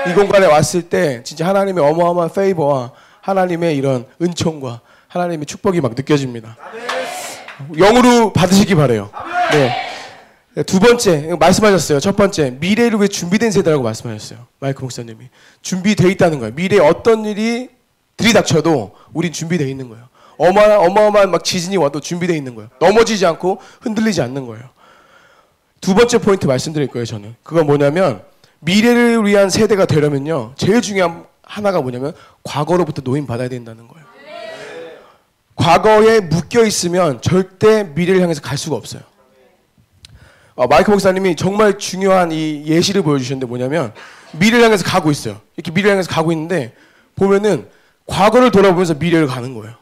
이 공간에 왔을 때 진짜 하나님의 어마어마한 페이버와 하나님의 이런 은총과 하나님의 축복이 막 느껴집니다. 영으로 받으시기 바래요. 네. 두 번째 말씀하셨어요. 첫 번째 미래를 위해 준비된 세대라고 말씀하셨어요. 마이크 목사님이 준비되어 있다는 거예요. 미래에 어떤 일이 들이닥쳐도 우린 준비되어 있는 거예요. 어마어마한 막 지진이 와도 준비되어 있는 거예요. 넘어지지 않고 흔들리지 않는 거예요. 두 번째 포인트 말씀드릴 거예요. 저는 그건 뭐냐면 미래를 위한 세대가 되려면요 제일 중요한 하나가 뭐냐면 과거로부터 노임 받아야 된다는 거예요. 과거에 묶여 있으면 절대 미래를 향해서 갈 수가 없어요. 마이크 목사님이 정말 중요한 이 예시를 보여주셨는데 뭐냐면 미래를 향해서 가고 있어요. 이렇게 미래를 향해서 가고 있는데 보면은 과거를 돌아보면서 미래를 가는 거예요.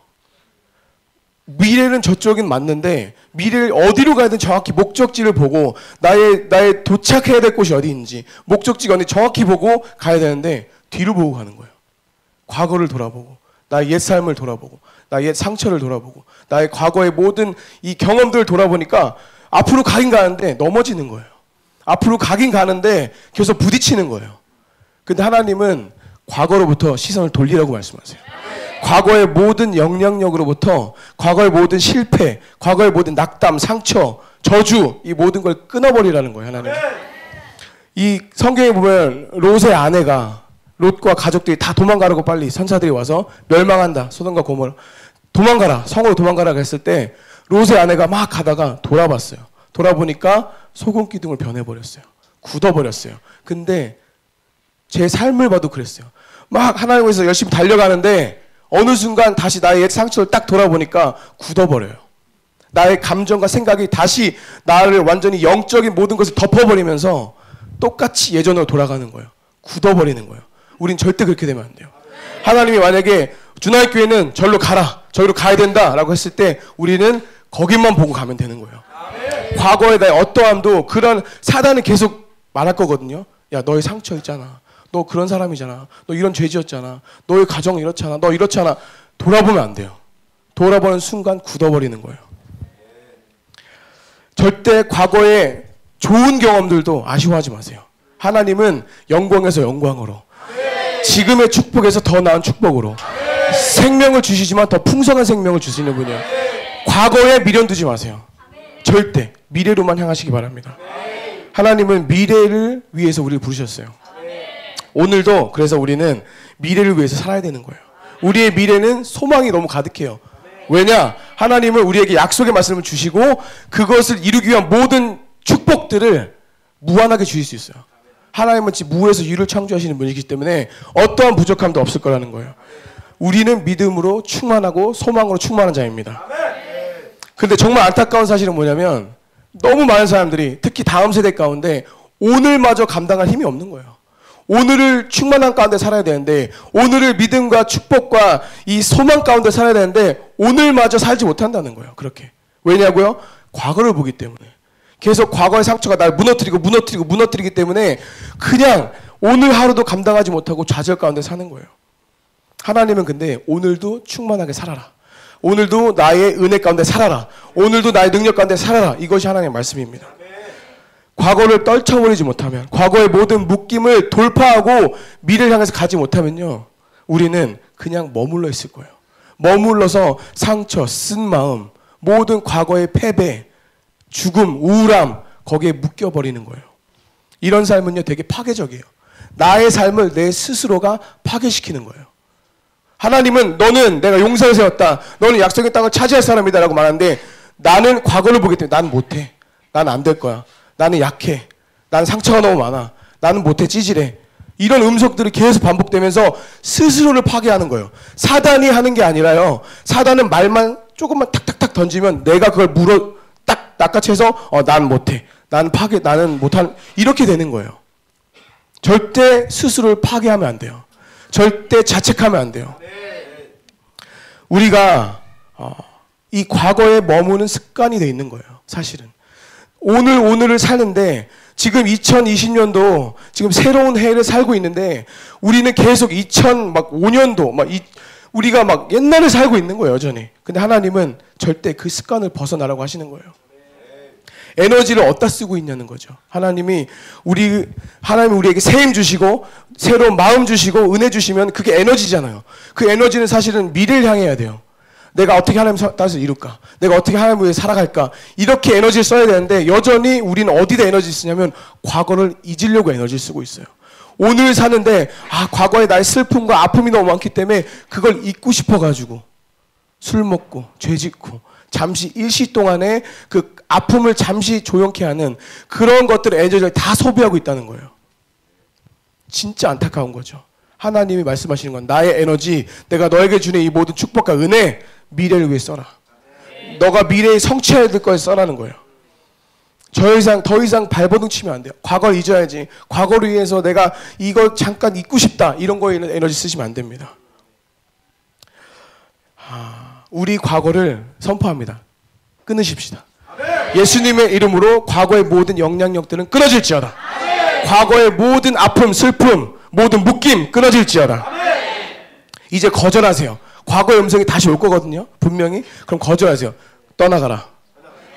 미래는 저쪽인 맞는데 미래를 어디로 가야든 정확히 목적지를 보고 나의 도착해야 될 곳이 어디 있는지 목적지가 어디 정확히 보고 가야 되는데 뒤로 보고 가는 거예요. 과거를 돌아보고 나의 옛 삶을 돌아보고 나의 옛 상처를 돌아보고 나의 과거의 모든 이 경험들을 돌아보니까 앞으로 가긴 가는데 넘어지는 거예요. 앞으로 가긴 가는데 계속 부딪히는 거예요. 근데 하나님은 과거로부터 시선을 돌리라고 말씀하세요. 과거의 모든 영향력으로부터 과거의 모든 실패, 과거의 모든 낙담, 상처, 저주 이 모든 걸 끊어버리라는 거예요. 하나님. 이 성경에 보면 롯의 아내가 롯과 가족들이 다 도망가라고 빨리 선사들이 와서 멸망한다. 소돔과 고모라. 도망가라. 성으로 도망가라 했을 때 롯의 아내가 막 가다가 돌아봤어요. 돌아보니까 소금 기둥을 변해버렸어요. 굳어버렸어요. 근데 제 삶을 봐도 그랬어요. 막 하나님께서 열심히 달려가는데 어느 순간 다시 나의 옛 상처를 딱 돌아보니까 굳어버려요. 나의 감정과 생각이 다시 나를 완전히 영적인 모든 것을 덮어버리면서 똑같이 예전으로 돌아가는 거예요. 굳어버리는 거예요. 우린 절대 그렇게 되면 안 돼요. 하나님이 만약에 주나의 교회는 절로 가라, 저기로 가야 된다라고 했을 때 우리는 거기만 보고 가면 되는 거예요. 과거의 나의 어떠함도 그런 사단은 계속 말할 거거든요. 야, 너의 상처 있잖아. 너 그런 사람이잖아. 너 이런 죄 지었잖아. 너의 가정은 이렇잖아. 너 이렇잖아. 돌아보면 안 돼요. 돌아보는 순간 굳어버리는 거예요. 절대 과거의 좋은 경험들도 아쉬워하지 마세요. 하나님은 영광에서 영광으로 지금의 축복에서 더 나은 축복으로 생명을 주시지만 더 풍성한 생명을 주시는 분이에요. 과거에 미련 두지 마세요. 절대 미래로만 향하시기 바랍니다. 하나님은 미래를 위해서 우리를 부르셨어요. 오늘도 그래서 우리는 미래를 위해서 살아야 되는 거예요. 우리의 미래는 소망이 너무 가득해요. 왜냐? 하나님은 우리에게 약속의 말씀을 주시고 그것을 이루기 위한 모든 축복들을 무한하게 주실 수 있어요. 하나님은 무에서 유를 창조하시는 분이기 때문에 어떠한 부족함도 없을 거라는 거예요. 우리는 믿음으로 충만하고 소망으로 충만한 자입니다. 근데 정말 안타까운 사실은 뭐냐면 너무 많은 사람들이 특히 다음 세대 가운데 오늘마저 감당할 힘이 없는 거예요. 오늘을 충만한 가운데 살아야 되는데 오늘을 믿음과 축복과 이 소망 가운데 살아야 되는데 오늘마저 살지 못한다는 거예요. 그렇게. 왜냐고요? 과거를 보기 때문에. 계속 과거의 상처가 날 무너뜨리기 때문에 그냥 오늘 하루도 감당하지 못하고 좌절 가운데 사는 거예요. 하나님은 근데 오늘도 충만하게 살아라. 오늘도 나의 은혜 가운데 살아라. 오늘도 나의 능력 가운데 살아라. 이것이 하나님의 말씀입니다. 과거를 떨쳐버리지 못하면, 과거의 모든 묶임을 돌파하고 미래를 향해서 가지 못하면요, 우리는 그냥 머물러 있을 거예요. 머물러서 상처, 쓴 마음, 모든 과거의 패배, 죽음, 우울함, 거기에 묶여버리는 거예요. 이런 삶은요, 되게 파괴적이에요. 나의 삶을 내 스스로가 파괴시키는 거예요. 하나님은 너는 내가 용사를 세웠다. 너는 약속의 땅을 차지할 사람이다 라고 말하는데 나는 과거를 보기 때문에 난 못해. 난 안 될 거야. 나는 약해. 나는 상처가 너무 많아. 나는 못해. 찌질해. 이런 음성들이 계속 반복되면서 스스로를 파괴하는 거예요. 사단이 하는 게 아니라요. 사단은 말만 조금만 탁탁탁 던지면 내가 그걸 딱 낚아채서 난 못해. 나는 나는 못한 이렇게 되는 거예요. 절대 스스로를 파괴하면 안 돼요. 절대 자책하면 안 돼요. 우리가 이 과거에 머무는 습관이 돼 있는 거예요. 사실은. 오늘을 사는데 지금 2020년도 지금 새로운 해를 살고 있는데 우리는 계속 2005년도 우리가 막 옛날을 살고 있는 거예요. 여전히. 근데 하나님은 절대 그 습관을 벗어나라고 하시는 거예요. 에너지를 어디다 쓰고 있냐는 거죠. 하나님이 우리에게 새 힘 주시고 새로운 마음 주시고 은혜 주시면 그게 에너지잖아요. 그 에너지는 사실은 미래를 향해야 돼요. 내가 어떻게 하나님 따라서 이룰까? 내가 어떻게 하나님 위해 살아갈까? 이렇게 에너지를 써야 되는데 여전히 우리는 어디다 에너지를 쓰냐면 과거를 잊으려고 에너지를 쓰고 있어요. 오늘 사는데 과거에 나의 슬픔과 아픔이 너무 많기 때문에 그걸 잊고 싶어가지고 술 먹고 죄 짓고 잠시 일시 동안에 그 아픔을 잠시 조용케 하는 그런 것들을 에너지를 다 소비하고 있다는 거예요. 진짜 안타까운 거죠. 하나님이 말씀하시는 건 나의 에너지, 내가 너에게 주는 이 모든 축복과 은혜, 미래를 위해 써라. 너가 미래에 성취해야 될 거에 써라는 거예요. 더 이상 발버둥 치면 안 돼요. 과거를 잊어야지. 과거를 위해서 내가 이거 잠깐 잊고 싶다. 이런 거에는 에너지 쓰시면 안 됩니다. 우리 과거를 선포합니다. 끊으십시다. 예수님의 이름으로 과거의 모든 영향력들은 끊어질지어다. 과거의 모든 아픔, 슬픔, 모든 묶임 끊어질지어다. 이제 거절하세요. 과거의 음성이 다시 올 거거든요. 분명히. 그럼 거절하세요. 떠나가라.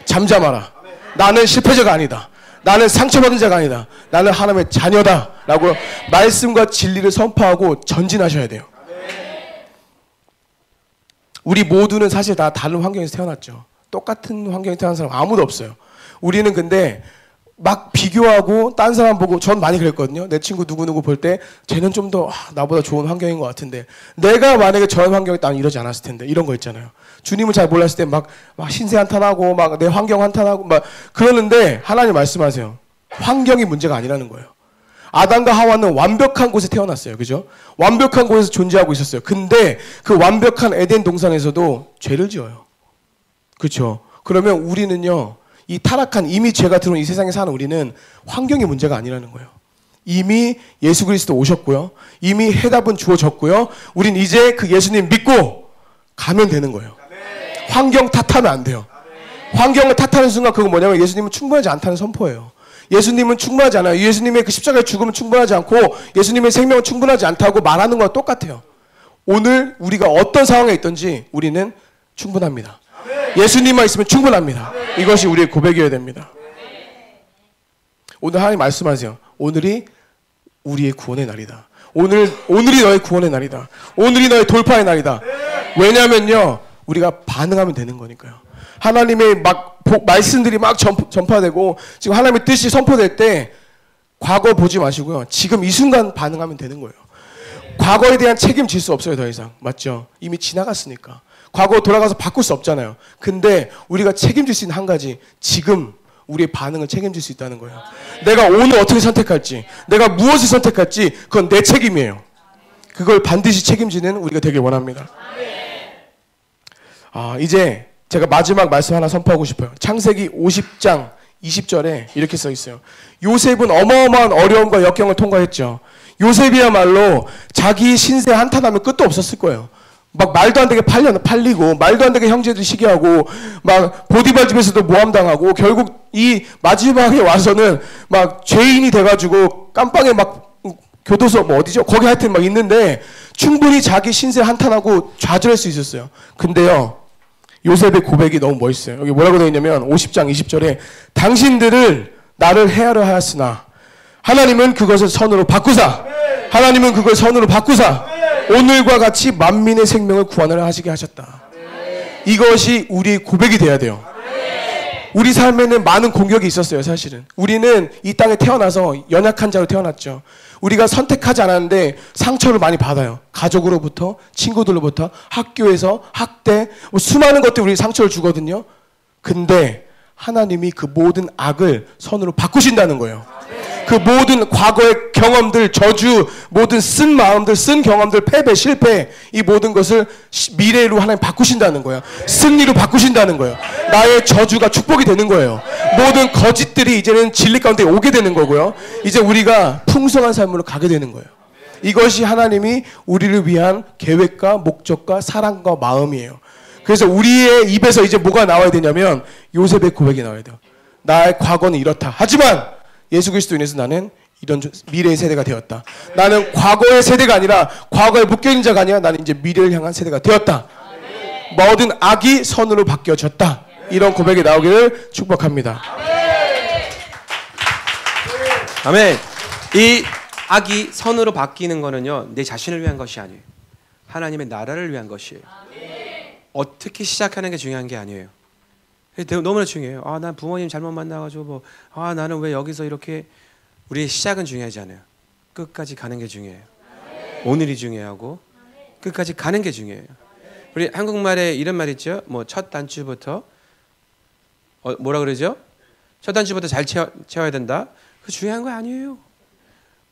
잠잠하라. 나는 실패자가 아니다. 나는 상처받은 자가 아니다. 나는 하나님의 자녀다. 라고 말씀과 진리를 선포하고 전진하셔야 돼요. 우리 모두는 사실 다 다른 환경에서 태어났죠. 똑같은 환경에서 태어난 사람 아무도 없어요. 우리는 근데 막 비교하고 딴 사람 보고 전 많이 그랬거든요. 내 친구 누구누구 볼 때 쟤는 좀 더 나보다 좋은 환경인 것 같은데 내가 만약에 저런 환경에 난 이러지 않았을 텐데 이런 거 있잖아요. 주님을 잘 몰랐을 때 막 신세 한탄하고 막 내 환경 한탄하고 막 그러는데 하나님 말씀하세요. 환경이 문제가 아니라는 거예요. 아담과 하와는 완벽한 곳에 태어났어요. 그죠? 완벽한 곳에서 존재하고 있었어요. 근데 그 완벽한 에덴 동산에서도 죄를 지어요. 그렇죠? 그러면 우리는요. 이 타락한 이미 죄가 들어온 이 세상에 사는 우리는 환경이 문제가 아니라는 거예요. 이미 예수 그리스도 오셨고요. 이미 해답은 주어졌고요. 우린 이제 그 예수님 믿고 가면 되는 거예요. 환경 탓하면 안 돼요. 환경을 탓하는 순간 그건 뭐냐면 예수님은 충분하지 않다는 선포예요. 예수님은 충분하지 않아요. 예수님의 그 십자가의 죽음은 충분하지 않고 예수님의 생명은 충분하지 않다고 말하는 거와 똑같아요. 오늘 우리가 어떤 상황에 있든지 우리는 충분합니다. 예수님만 있으면 충분합니다. 이것이 우리의 고백이어야 됩니다. 오늘 하나님 말씀하세요. 오늘이 우리의 구원의 날이다. 오늘이 너의 구원의 날이다. 오늘이 너의 돌파의 날이다. 왜냐면요. 우리가 반응하면 되는 거니까요. 하나님의 말씀들이 막 전파되고 지금 하나님의 뜻이 선포될 때 과거 보지 마시고요. 지금 이 순간 반응하면 되는 거예요. 과거에 대한 책임질 수 없어요. 더 이상. 맞죠? 이미 지나갔으니까. 과거 돌아가서 바꿀 수 없잖아요. 근데 우리가 책임질 수 있는 한 가지, 지금 우리의 반응을 책임질 수 있다는 거예요. 내가 오늘 어떻게 선택할지, 내가 무엇을 선택할지 그건 내 책임이에요. 그걸 반드시 책임지는 우리가 되길 원합니다. 이제 제가 마지막 말씀 하나 선포하고 싶어요. 창세기 50장 20절에 이렇게 써 있어요. 요셉은 어마어마한 어려움과 역경을 통과했죠. 요셉이야말로 자기 신세 한탄하면 끝도 없었을 거예요. 막 말도 안 되게 팔리고 말도 안 되게 형제들이 시기하고 막 보디발 집에서도 모함당하고 결국 이 마지막에 와서는 막 죄인이 돼가지고 깜빵에 막 교도소 뭐 어디죠? 거기 하여튼 막 있는데 충분히 자기 신세 한탄하고 좌절할 수 있었어요. 근데요. 요셉의 고백이 너무 멋있어요. 여기 뭐라고 되어 있냐면 50장 20절에 당신들을 나를 해하려 하였으나 하나님은 그것을 선으로 바꾸사 하나님은 그걸 선으로 바꾸사 오늘과 같이 만민의 생명을 구원을 하시게 하셨다. 이것이 우리의 고백이 돼야 돼요. 우리 삶에는 많은 공격이 있었어요. 사실은 우리는 이 땅에 태어나서 연약한 자로 태어났죠. 우리가 선택하지 않았는데 상처를 많이 받아요. 가족으로부터, 친구들로부터, 학교에서, 학대, 수많은 것들이 우리 상처를 주거든요. 근데 하나님이 그 모든 악을 선으로 바꾸신다는 거예요. 그 모든 과거의 경험들, 저주, 모든 쓴 마음들, 쓴 경험들, 패배, 실패, 이 모든 것을 미래로 하나님 바꾸신다는 거예요. 승리로 바꾸신다는 거예요. 나의 저주가 축복이 되는 거예요. 모든 거짓들이 이제는 진리 가운데 오게 되는 거고요. 이제 우리가 풍성한 삶으로 가게 되는 거예요. 이것이 하나님이 우리를 위한 계획과 목적과 사랑과 마음이에요. 그래서 우리의 입에서 이제 뭐가 나와야 되냐면 요셉의 고백이 나와야 돼요. 나의 과거는 이렇다. 하지만 예수 그리스도 인해서 나는 이런 미래의 세대가 되었다. 나는 과거의 세대가 아니라 과거에 묶여있는 자가 아니라 나는 이제 미래를 향한 세대가 되었다. 모든 악이 선으로 바뀌어졌다. 이런 고백이 나오기를 축복합니다. 아멘. 이 악이 선으로 바뀌는 거는요, 내 자신을 위한 것이 아니에요. 하나님의 나라를 위한 것이에요. 어떻게 시작하는 게 중요한 게 아니에요. 너무나 중요해요. 아, 난 부모님 잘못 만나가지고 나는 왜 여기서 이렇게. 우리의 시작은 중요하지 않아요. 끝까지 가는 게 중요해요. 오늘이 중요하고 끝까지 가는 게 중요해요. 우리 한국말에 이런 말 있죠. 뭐 첫 단추부터 뭐라 그러죠? 첫 단추부터 잘 채워야 된다. 그 중요한 거 아니에요.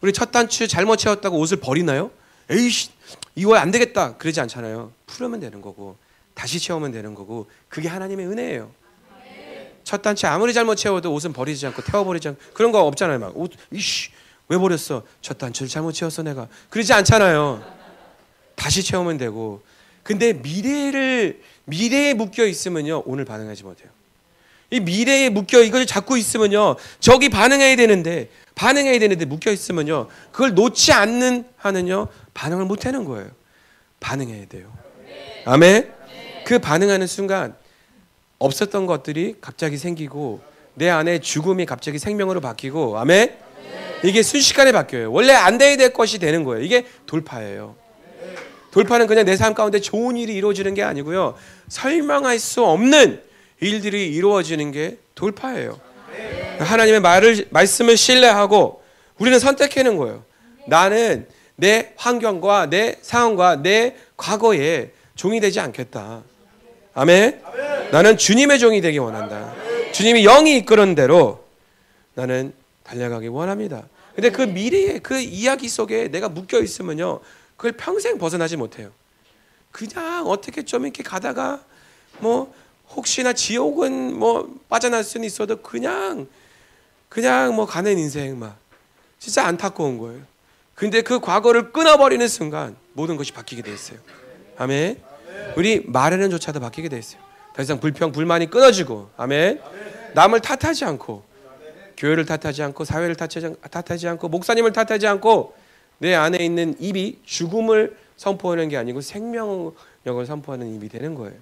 우리 첫 단추 잘못 채웠다고 옷을 버리나요? 에이씨, 이거 안 되겠다. 그러지 않잖아요. 풀으면 되는 거고 다시 채우면 되는 거고 그게 하나님의 은혜예요. 첫 단추 아무리 잘못 채워도 옷은 버리지 않고 태워버리지 않고 그런 거 없잖아요. 막 옷, 이씨, 왜 버렸어? 첫 단추를 잘못 채웠어 내가. 그러지 않잖아요. 다시 채우면 되고. 근데 미래에 묶여 있으면요 오늘 반응하지 못해요. 이 미래에 묶여 이걸 잡고 있으면요 저기 반응해야 되는데 묶여 있으면요 그걸 놓지 않는 한은요 반응을 못하는 거예요. 반응해야 돼요. 아멘. 그 반응하는 순간 없었던 것들이 갑자기 생기고 내 안에 죽음이 갑자기 생명으로 바뀌고 아멘. 이게 순식간에 바뀌어요. 원래 안 돼야 될 것이 되는 거예요. 이게 돌파예요. 돌파는 그냥 내 삶 가운데 좋은 일이 이루어지는 게 아니고요. 설명할 수 없는 일들이 이루어지는 게 돌파예요. 하나님의 말씀을 신뢰하고 우리는 선택하는 거예요. 나는 내 환경과 내 상황과 내 과거에 종이 되지 않겠다. 아멘. 나는 주님의 종이 되기 원한다. 주님이 영이 이끄는 대로 나는 달려가기 원합니다. 근데 그 미래의 그 이야기 속에 내가 묶여 있으면요 그걸 평생 벗어나지 못해요. 그냥 어떻게 좀 이렇게 가다가 뭐 혹시나 지옥은 뭐 빠져날 수는 있어도 그냥 뭐 가는 인생 막 진짜 안타까운 거예요. 근데 그 과거를 끊어버리는 순간 모든 것이 바뀌게 돼 있어요. 아멘. 우리 말에는 조차도 바뀌게 돼 있어요. 더 이상 불만이 끊어지고 아멘. 남을 탓하지 않고 교회를 탓하지 않고 사회를 탓하지 않고 목사님을 탓하지 않고 내 안에 있는 입이 죽음을 선포하는 게 아니고 생명력을 선포하는 입이 되는 거예요.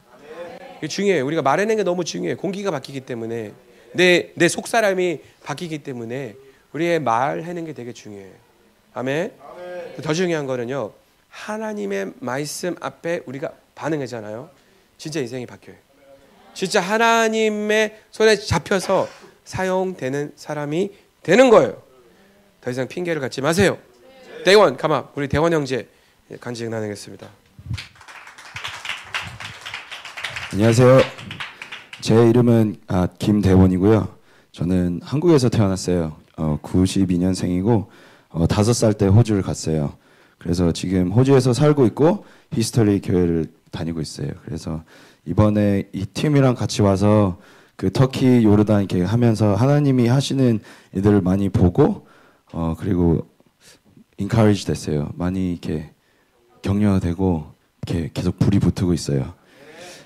이게 중요해요. 우리가 말하는 게 너무 중요해요. 공기가 바뀌기 때문에 내 속사람이 바뀌기 때문에 우리의 말하는 게 되게 중요해요. 아멘. 더 중요한 거는요. 하나님의 말씀 앞에 우리가 반응하잖아요. 진짜 인생이 바뀌어요. 진짜 하나님의 손에 잡혀서 사용되는 사람이 되는 거예요. 더 이상 핑계를 갖지 마세요. 대원 가마 우리 대원 형제 간증 나누겠습니다. 안녕하세요. 제 이름은 김대원이고요. 저는 한국에서 태어났어요. 92년생이고 5살 때 호주를 갔어요. 그래서 지금 호주에서 살고 있고 히스토리 교회를 다니고 있어요. 그래서 이번에 이 팀이랑 같이 와서 그 터키, 요르단 이렇게 하면서 하나님이 하시는 일들을 많이 보고 그리고 encourage 됐어요. 많이 이렇게 격려되고 이렇게 계속 불이 붙고 있어요.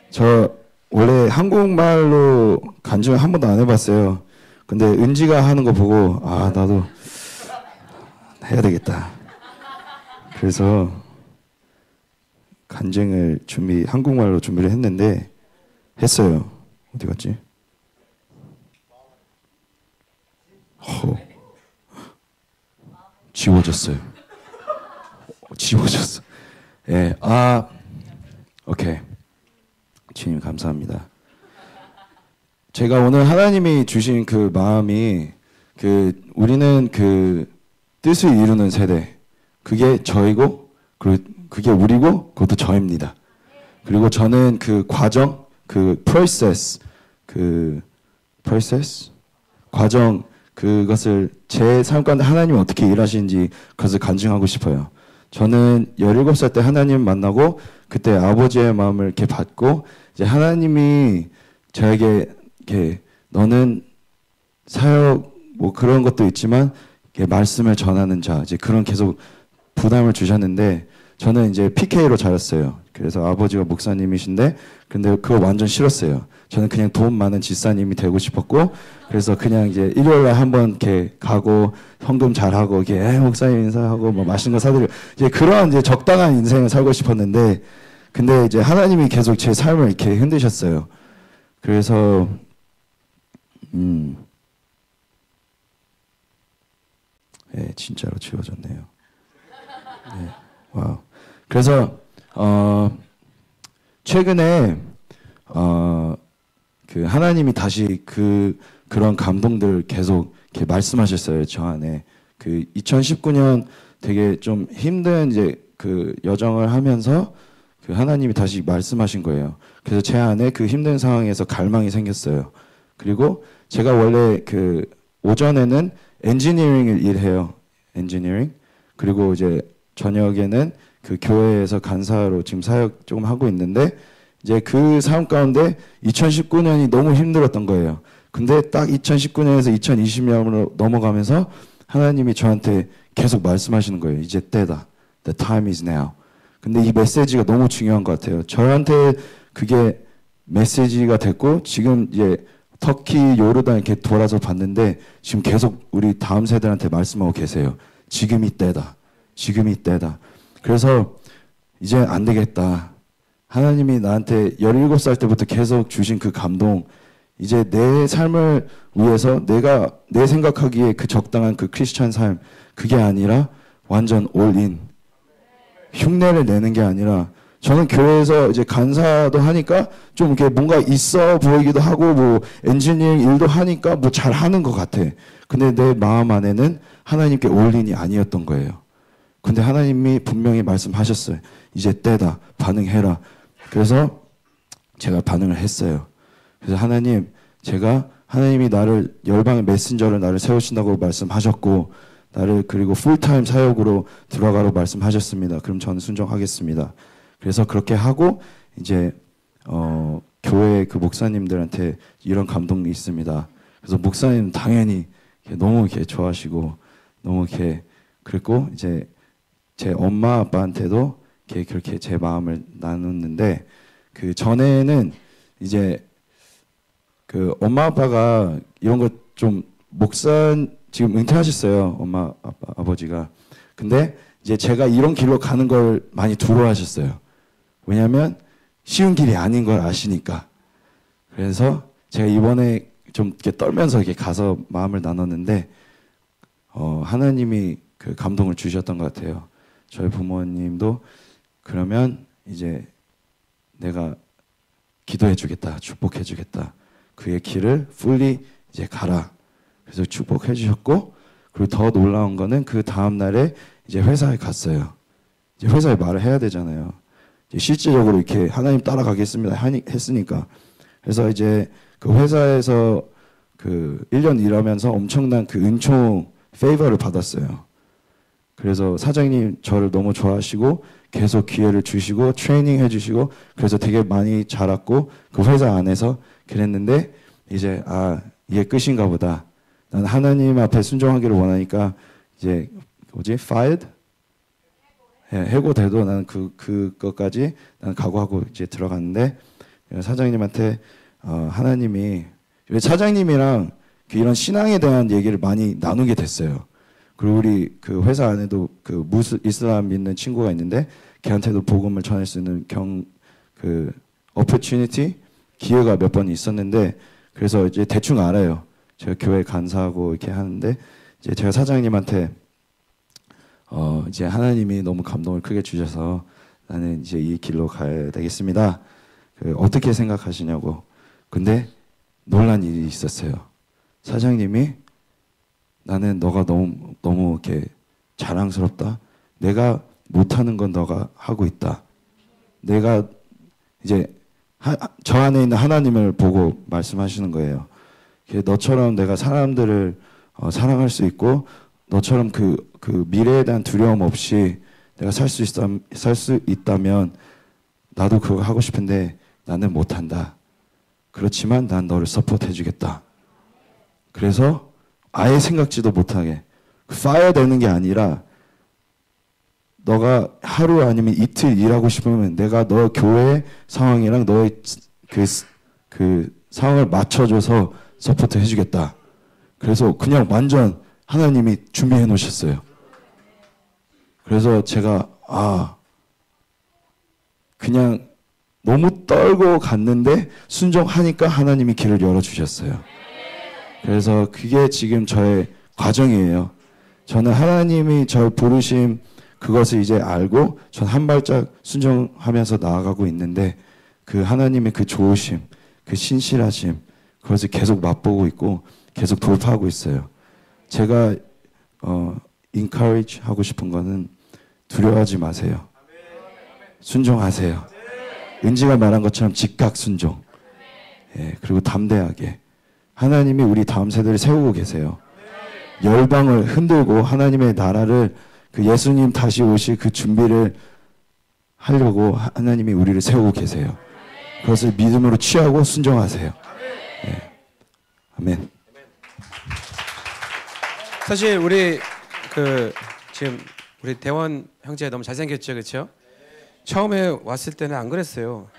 저 원래 한국말로 간증을 한 번도 안 해봤어요. 근데 은지가 하는 거 보고 나도 해야 되겠다. 그래서 간증을 한국말로 준비를 했는데 했어요. 어디 갔지? 지워졌어요. 지워졌어. 예, 오케이. 주님 감사합니다. 제가 오늘 하나님이 주신 그 마음이 우리는 그 뜻을 이루는 세대. 그게 저이고 그게 우리고 그것도 저입니다. 그리고 저는 그 과정, 그 process 과정 그것을 제 삶 가운데 하나님이 어떻게 일하시는지 그것을 간증하고 싶어요. 저는 17살 때 하나님 만나고 그때 아버지의 마음을 이렇게 받고 이제 하나님이 저에게 이렇게 너는 사역 뭐 그런 것도 있지만 말씀을 전하는 자 이제 그런 계속 부담을 주셨는데 저는 이제 PK로 자랐어요. 그래서 아버지가 목사님이신데 근데 그거 완전 싫었어요. 저는 그냥 돈 많은 집사님이 되고 싶었고 그래서 그냥 이제 일요일날 한번 이렇게 가고 헌금 잘하고 이렇게 목사님 인사하고 뭐 맛있는 거 사드리고 이제 그런 이제 적당한 인생을 살고 싶었는데 근데 이제 하나님이 계속 제 삶을 이렇게 흔드셨어요. 그래서 네, 진짜로 지워졌네요. 네, 와우. 그래서 최근에 그 하나님이 다시 그런 감동들 계속 이렇게 말씀하셨어요. 저 안에 그 2019년 되게 좀 힘든 이제 그 여정을 하면서 그 하나님이 다시 말씀하신 거예요. 그래서 제 안에 그 힘든 상황에서 갈망이 생겼어요. 그리고 제가 원래 그 오전에는 엔지니어링을 일해요. 엔지니어링. 그리고 이제 저녁에는 그 교회에서 간사로 지금 사역 조금 하고 있는데 이제 그 삶 가운데 2019년이 너무 힘들었던 거예요. 근데 딱 2019년에서 2020년으로 넘어가면서 하나님이 저한테 계속 말씀하시는 거예요. 이제 때다. The time is now. 근데 이 메시지가 너무 중요한 것 같아요. 저한테 그게 메시지가 됐고 지금 이제 터키, 요르단 이렇게 돌아서 봤는데 지금 계속 우리 다음 세대한테 말씀하고 계세요. 지금이 때다. 지금이 때다. 그래서 이제 안 되겠다. 하나님이 나한테 17살 때부터 계속 주신 그 감동, 이제 내 삶을 위해서 내가 내 생각하기에 그 적당한 그 크리스찬 삶, 그게 아니라 완전 올인. 흉내를 내는 게 아니라 저는 교회에서 이제 간사도 하니까 좀 이렇게 뭔가 있어 보이기도 하고 뭐 엔지니어링 일도 하니까 뭐 잘하는 것 같아. 근데 내 마음 안에는 하나님께 올인이 아니었던 거예요. 근데 하나님이 분명히 말씀하셨어요. 이제 때다. 반응해라. 그래서 제가 반응을 했어요. 그래서 하나님, 제가 하나님이 나를 열방의 메신저로 나를 세우신다고 말씀하셨고 나를 그리고 풀타임 사역으로 들어가라고 말씀하셨습니다. 그럼 저는 순종하겠습니다. 그래서 그렇게 하고 이제 교회 그 목사님들한테 이런 감동이 있습니다. 그래서 목사님 당연히 너무 이렇게 좋아하시고 너무 이렇게 그랬고 이제 제 엄마 아빠한테도 그렇게 제 마음을 나눴는데 그 전에는 이제 그 엄마 아빠가 이런 거 좀 목사 지금 은퇴하셨어요. 엄마 아빠 아버지가. 근데 이제 제가 이런 길로 가는 걸 많이 두려워하셨어요. 왜냐하면 쉬운 길이 아닌 걸 아시니까. 그래서 제가 이번에 좀 이렇게 떨면서 이렇게 가서 마음을 나눴는데 하나님이 그 감동을 주셨던 것 같아요. 저희 부모님도 그러면 이제 내가 기도해 주겠다, 축복해 주겠다. 그의 길을 fully 이제 가라. 그래서 축복해 주셨고, 그리고 더 놀라운 거는 그 다음 날에 이제 회사에 갔어요. 이제 회사에 말을 해야 되잖아요. 이제 실질적으로 이렇게 하나님 따라가겠습니다 했으니까. 그래서 이제 그 회사에서 그 1년 일하면서 엄청난 그 은총 페이버를 받았어요. 그래서 사장님 저를 너무 좋아하시고 계속 기회를 주시고 트레이닝 해주시고 그래서 되게 많이 자랐고 그 회사 안에서 그랬는데 이제 이게 끝인가 보다. 난 하나님 앞에 순종하기를 원하니까 이제 fired? 예, 해고돼도 나는 그것까지 난 각오하고 이제 들어갔는데 사장님한테 하나님이 왜 사장님이랑 이런 신앙에 대한 얘기를 많이 나누게 됐어요. 그리고 우리 그 회사 안에도 그 이슬람 믿는 친구가 있는데 걔한테도 복음을 전할 수 있는 opportunity 기회가 몇 번 있었는데 그래서 이제 대충 알아요. 제가 교회 간사하고 이렇게 하는데 이제 제가 사장님한테 이제 하나님이 너무 감동을 크게 주셔서 나는 이제 이 길로 가야 되겠습니다. 어떻게 생각하시냐고. 근데 놀란 일이 있었어요. 사장님이 나는 너가 너무 이렇게 자랑스럽다. 내가 못하는 건 너가 하고 있다. 내가 이제 저 안에 있는 하나님을 보고 말씀하시는 거예요. 너처럼 내가 사람들을 사랑할 수 있고 너처럼 그 미래에 대한 두려움 없이 내가 살 수 있다면 나도 그거 하고 싶은데 나는 못한다. 그렇지만 난 너를 서포트해 주겠다. 그래서 아예 생각지도 못하게 파이어 되는 게 아니라 너가 하루 아니면 이틀 일하고 싶으면 내가 너 교회 상황이랑 너의 그 상황을 맞춰줘서 서포트 해주겠다. 그래서 그냥 완전 하나님이 준비해 놓으셨어요. 그래서 제가 그냥 너무 떨고 갔는데 순종하니까 하나님이 길을 열어주셨어요. 그래서 그게 지금 저의 과정이에요. 저는 하나님이 저를 부르심 그것을 이제 알고 전 한 발짝 순종하면서 나아가고 있는데 그 하나님의 그 좋으심, 그 신실하심 그것을 계속 맛보고 있고 계속 돌파하고 있어요. 제가 encourage 하고 싶은 거는 두려워하지 마세요. 순종하세요. 은지가 말한 것처럼 즉각 순종. 예, 그리고 담대하게. 하나님이 우리 다음 세대를 세우고 계세요. 열방을 흔들고 하나님의 나라를 그 예수님 다시 오실 그 준비를 하려고 하나님이 우리를 세우고 계세요. 그것을 믿음으로 취하고 순종하세요. 예. 아멘. 사실 우리 지금 우리 대원 형제 너무 잘생겼죠, 그렇죠? 처음에 왔을 때는 안 그랬어요.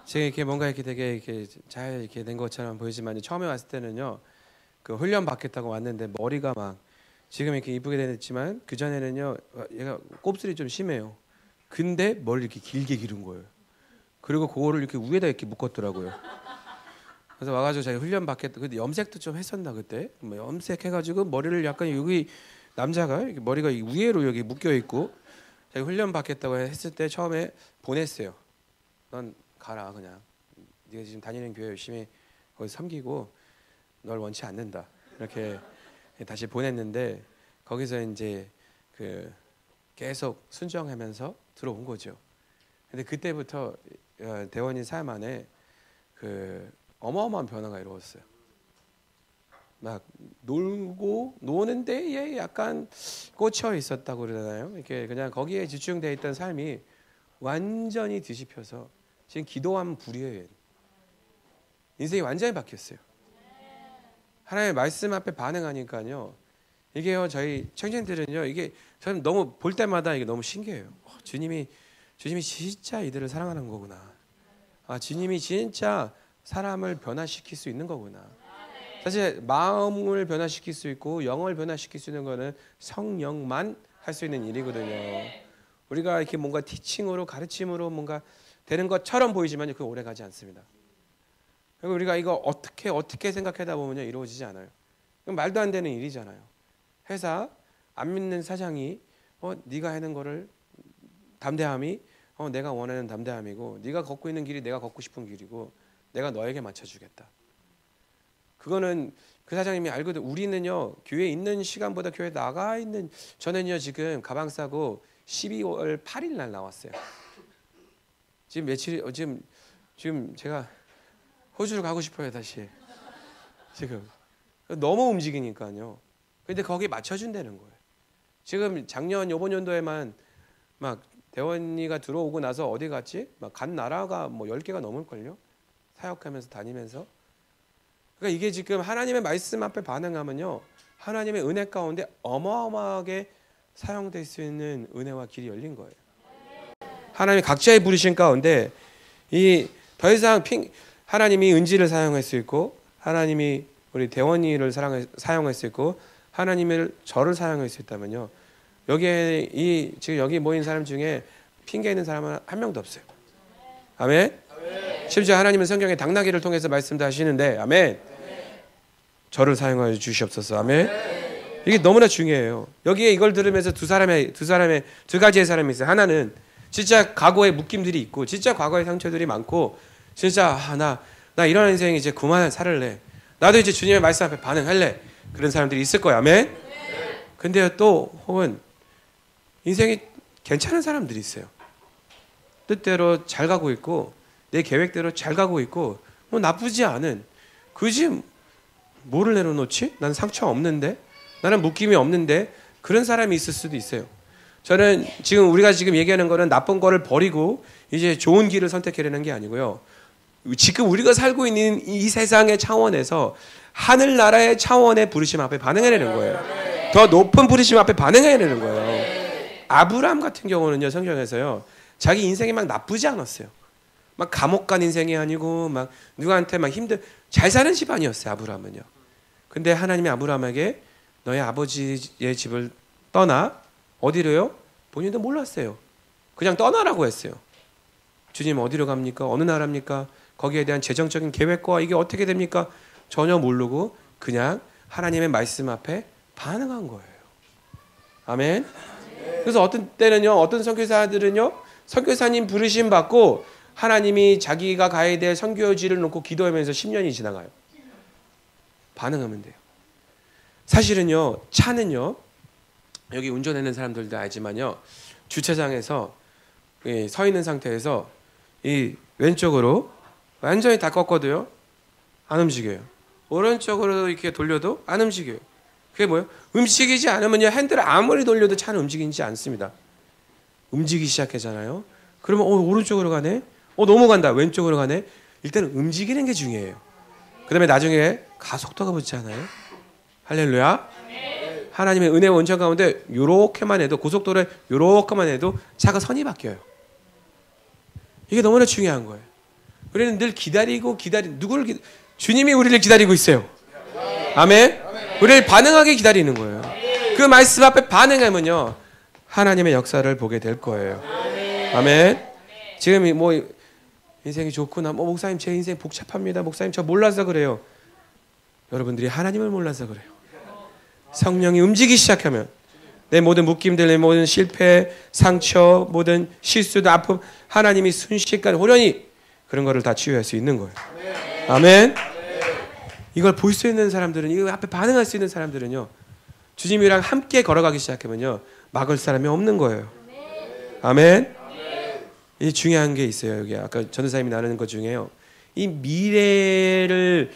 제가 이렇게 뭔가 이렇게 되게 이렇게 잘 이렇게 된 것처럼 보이지만 처음에 왔을 때는요, 그 훈련 받겠다고 왔는데 머리가 막 지금 이렇게 이쁘게 됐지만 그 전에는요, 얘가 곱슬이 좀 심해요. 근데 머리 이렇게 길게 기른 거예요. 그리고 그거를 이렇게 위에다 이렇게 묶었더라고요. 그래서 와가지고 자기 훈련 받겠다. 근데 염색도 좀 했었나 그때? 뭐 염색해가지고 머리를 약간 여기 남자가 이렇게 머리가 위에로 여기 묶여 있고 자기 훈련 받겠다고 했을 때 처음에 보냈어요. 넌 가라 그냥. 네가 지금 다니는 교회 열심히 거기 섬기고 널 원치 않는다. 이렇게 다시 보냈는데 거기서 이제 그 계속 순종하면서 들어온 거죠. 근데 그때부터 대원이 삶 안에 그 어마어마한 변화가 이루어졌어요. 막 놀고 노는데 얘 약간 꽂혀 있었다고 그러잖아요. 이렇게 그냥 거기에 집중돼 있던 삶이 완전히 뒤집혀서 지금 기도하면 불이에요. 인생이 완전히 바뀌었어요. 하나님의 말씀 앞에 반응하니까요. 이게요, 저희 청년들은요, 이게 저는 너무 볼 때마다 이게 너무 신기해요. 주님이 진짜 이들을 사랑하는 거구나. 주님이 진짜 사람을 변화시킬 수 있는 거구나. 사실 마음을 변화시킬 수 있고 영을 변화시킬 수 있는 거는 성령만 할 수 있는 일이거든요. 우리가 이렇게 뭔가 티칭으로 가르침으로 뭔가 되는 것처럼 보이지만 그거 오래 가지 않습니다. 그리고 우리가 이거 어떻게 생각하다 보면 이루어지지 않아요. 말도 안 되는 일이잖아요. 회사 안 믿는 사장이 네가 하는 거를 담대함이 내가 원하는 담대함이고 네가 걷고 있는 길이 내가 걷고 싶은 길이고 내가 너에게 맞춰주겠다. 그거는 그 사장님이 알거든. 우리는요 교회에 있는 시간보다 교회 나가 있는 저는요 지금 가방 싸고 12월 8일 날 나왔어요. 지금 며칠 지금 제가 호주를 가고 싶어요 다시. 지금 너무 움직이니까요. 근데 거기에 맞춰준다는 거예요. 지금 작년 요번 연도에만 막 대원이가 들어오고 나서 어디 갔지? 막 간 나라가 뭐 10개가 넘을걸요. 사역하면서 다니면서. 그러니까 이게 지금 하나님의 말씀 앞에 반응하면요. 하나님의 은혜 가운데 어마어마하게 사용될 수 있는 은혜와 길이 열린 거예요. 하나님이 각자의 부르신 가운데 이 더 이상 하나님이 은지를 사용할 수 있고 하나님이 우리 대원이를 사용할 수 있고 하나님을 저를 사용할 수 있다면요. 여기에 지금 여기 모인 사람 중에 핑계 있는 사람은 한 명도 없어요. 아멘. 심지어 하나님은 성경에 당나귀를 통해서 말씀도 하시는데 아멘. 저를 사용하여 주시옵소서. 아멘. 이게 너무나 중요해요. 여기에 이걸 들으면서 두 가지의 사람이 있어요. 하나는 진짜 과거의 묶임들이 있고 진짜 과거의 상처들이 많고 진짜 나 이런 인생 이제 그만 살을래. 나도 이제 주님의 말씀 앞에 반응할래. 그런 사람들이 있을 거야. 아멘. 근데 또 혹은 인생이 괜찮은 사람들이 있어요. 뜻대로 잘 가고 있고 내 계획대로 잘 가고 있고 뭐 나쁘지 않은 굳이 뭐를 내려놓지? 난 상처 없는데 나는 묶임이 없는데 그런 사람이 있을 수도 있어요. 저는 지금 우리가 지금 얘기하는 거는 나쁜 거를 버리고 이제 좋은 길을 선택하려는 게 아니고요. 지금 우리가 살고 있는 이 세상의 차원에서 하늘나라의 차원의 부르심 앞에 반응해내는 거예요. 더 높은 부르심 앞에 반응해내는 거예요. 아브라함 같은 경우는요, 성경에서요, 자기 인생이 막 나쁘지 않았어요. 막 감옥 간 인생이 아니고 막 누구한테 막 잘 사는 집안이었어요. 아브라함은요. 근데 하나님이 아브라함에게 너의 아버지의 집을 떠나 어디로요? 본인도 몰랐어요. 그냥 떠나라고 했어요. 주님 어디로 갑니까? 어느 나라입니까? 거기에 대한 재정적인 계획과 이게 어떻게 됩니까? 전혀 모르고 그냥 하나님의 말씀 앞에 반응한 거예요. 아멘. 그래서 어떤 때는요, 어떤 선교사들은요, 선교사님 부르심 받고 하나님이 자기가 가야 될 선교지를 놓고 기도하면서 10년이 지나가요. 반응하면 돼요. 사실은요, 차는요, 여기 운전하는 사람들도 알지만요, 주차장에서 서 있는 상태에서 이 왼쪽으로 완전히 다 꺾어도요, 안 움직여요. 오른쪽으로 이렇게 돌려도 안 움직여요. 그게 뭐예요? 움직이지 않으면요, 핸들을 아무리 돌려도 차는 움직이지 않습니다. 움직이기 시작하잖아요. 그러면 오른쪽으로 가네? 넘어간다. 왼쪽으로 가네? 일단은 움직이는 게 중요해요. 그 다음에 나중에 가속도가 붙지 않아요? 할렐루야. 하나님의 은혜와 원천 가운데 요렇게만 해도, 고속도로에 요렇게만 해도 차가 선이 바뀌어요. 이게 너무나 중요한 거예요. 우리는 늘 주님이 우리를 기다리고 있어요. 아멘. 우리를 반응하게 기다리는 거예요. 그 말씀 앞에 반응하면요, 하나님의 역사를 보게 될 거예요. 아멘. 지금 뭐 인생이 좋구나, 목사님 제 인생 복잡합니다, 목사님 저 몰라서 그래요. 여러분들이 하나님을 몰라서 그래요. 성령이 움직이기 시작하면 내 모든 묶임들, 내 모든 실패, 상처, 모든 실수도 아픔, 하나님이 순식간에 호련히 그런 거를 다 치유할 수 있는 거예요. 아멘. 이걸 볼 수 있는 사람들은, 이거 앞에 반응할 수 있는 사람들은요, 주님이랑 함께 걸어가기 시작하면요, 막을 사람이 없는 거예요. 아멘. 이 중요한 게 있어요. 여기 아까 전도사님이 나누는 것 중에요, 이 미래를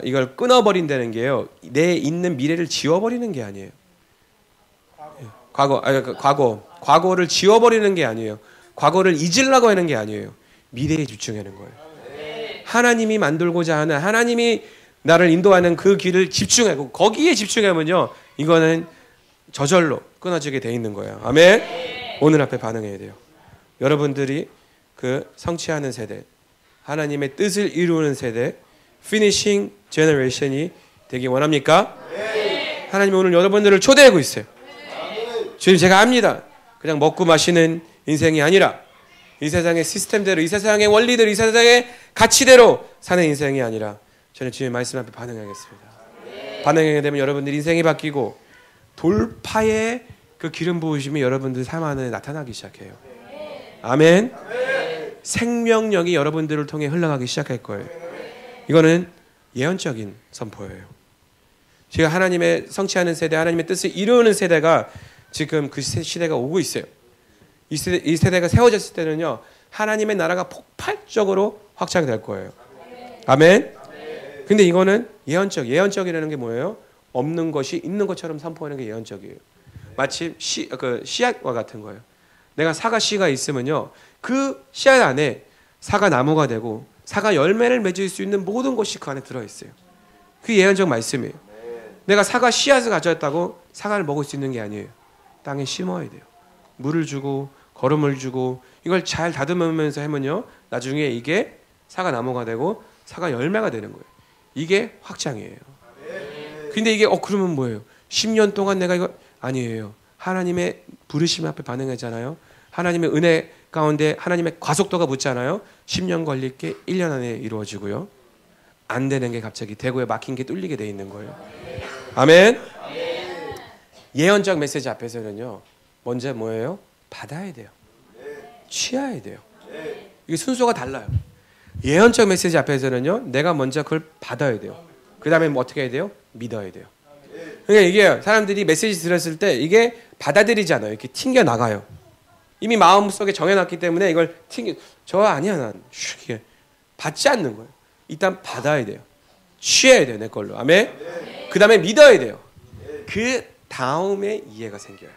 이걸 끊어버린다는 게요, 내 있는 미래를 지워버리는 게 아니에요. 과거를 지워버리는 게 아니에요. 과거를 잊으려고 하는 게 아니에요. 미래에 집중하는 거예요. 하나님이 만들고자 하는, 하나님이 나를 인도하는 그 길을 집중하고 거기에 집중하면요, 이거는 저절로 끊어지게 돼 있는 거예요. 아멘. 오늘 앞에 반응해야 돼요. 여러분들이 그 성취하는 세대, 하나님의 뜻을 이루는 세대, 피니싱 제너레이션이 되기 원합니까? 하나님이 오늘 여러분들을 초대하고 있어요. 주님, 제가 압니다. 그냥 먹고 마시는 인생이 아니라 이 세상의 시스템대로, 이 세상의 원리대로, 이 세상의 가치대로 사는 인생이 아니라 저는 주님의 말씀 앞에 반응하겠습니다. 반응하게 되면 여러분들 인생이 바뀌고 돌파의 그 기름 부으심이 여러분들 삶 안에 나타나기 시작해요. 아멘. 생명력이 여러분들을 통해 흘러가기 시작할 거예요. 이거는 예언적인 선포예요. 제가 하나님의 성취하는 세대, 하나님의 뜻을 이루는 세대가 지금 그 시대가 오고 있어요. 이 세대가 세워졌을 때는요, 하나님의 나라가 폭발적으로 확장될 거예요. 아멘. 근데 이거는 예언적이라는 게 뭐예요? 없는 것이 있는 것처럼 선포하는 게 예언적이에요. 마치 씨앗과 같은 거예요. 내가 사과 씨가 있으면요, 그 씨앗 안에 사과 나무가 되고 사과 열매를 맺을 수 있는 모든 것이 그 안에 들어있어요. 그게 예언적 말씀이에요. 내가 사과 씨앗을 가졌다고 사과를 먹을 수 있는 게 아니에요. 땅에 심어야 돼요. 물을 주고 거름을 주고 이걸 잘 다듬으면서 하면요, 나중에 이게 사과 나무가 되고 사과 열매가 되는 거예요. 이게 확장이에요. 근데 이게 그러면 뭐예요? 10년 동안 내가 이거 아니에요. 하나님의 부르심 앞에 반응하잖아요. 하나님의 은혜 가운데 하나님의 과속도가 붙잖아요. 10년 걸릴 게 1년 안에 이루어지고요. 안 되는 게 갑자기 되고요. 막힌 게 뚫리게 돼 있는 거예요. 아멘. 예언적 메시지 앞에서는요, 먼저 뭐예요? 받아야 돼요. 취해야 돼요. 이게 순서가 달라요. 예언적 메시지 앞에서는요, 내가 먼저 그걸 받아야 돼요. 그 다음에 뭐 어떻게 해야 돼요? 믿어야 돼요. 그러니까 이게 사람들이 메시지 들었을 때 이게 받아들이지 않아요. 이렇게 튕겨 나가요. 이미 마음속에 정해놨기 때문에 이걸 저 아니야, 난 이게 받지 않는 거예요. 일단 받아야 돼요. 취해야 돼요, 내 걸로. 아멘. 그 다음에 믿어야 돼요. 그 다음에 이해가 생겨요.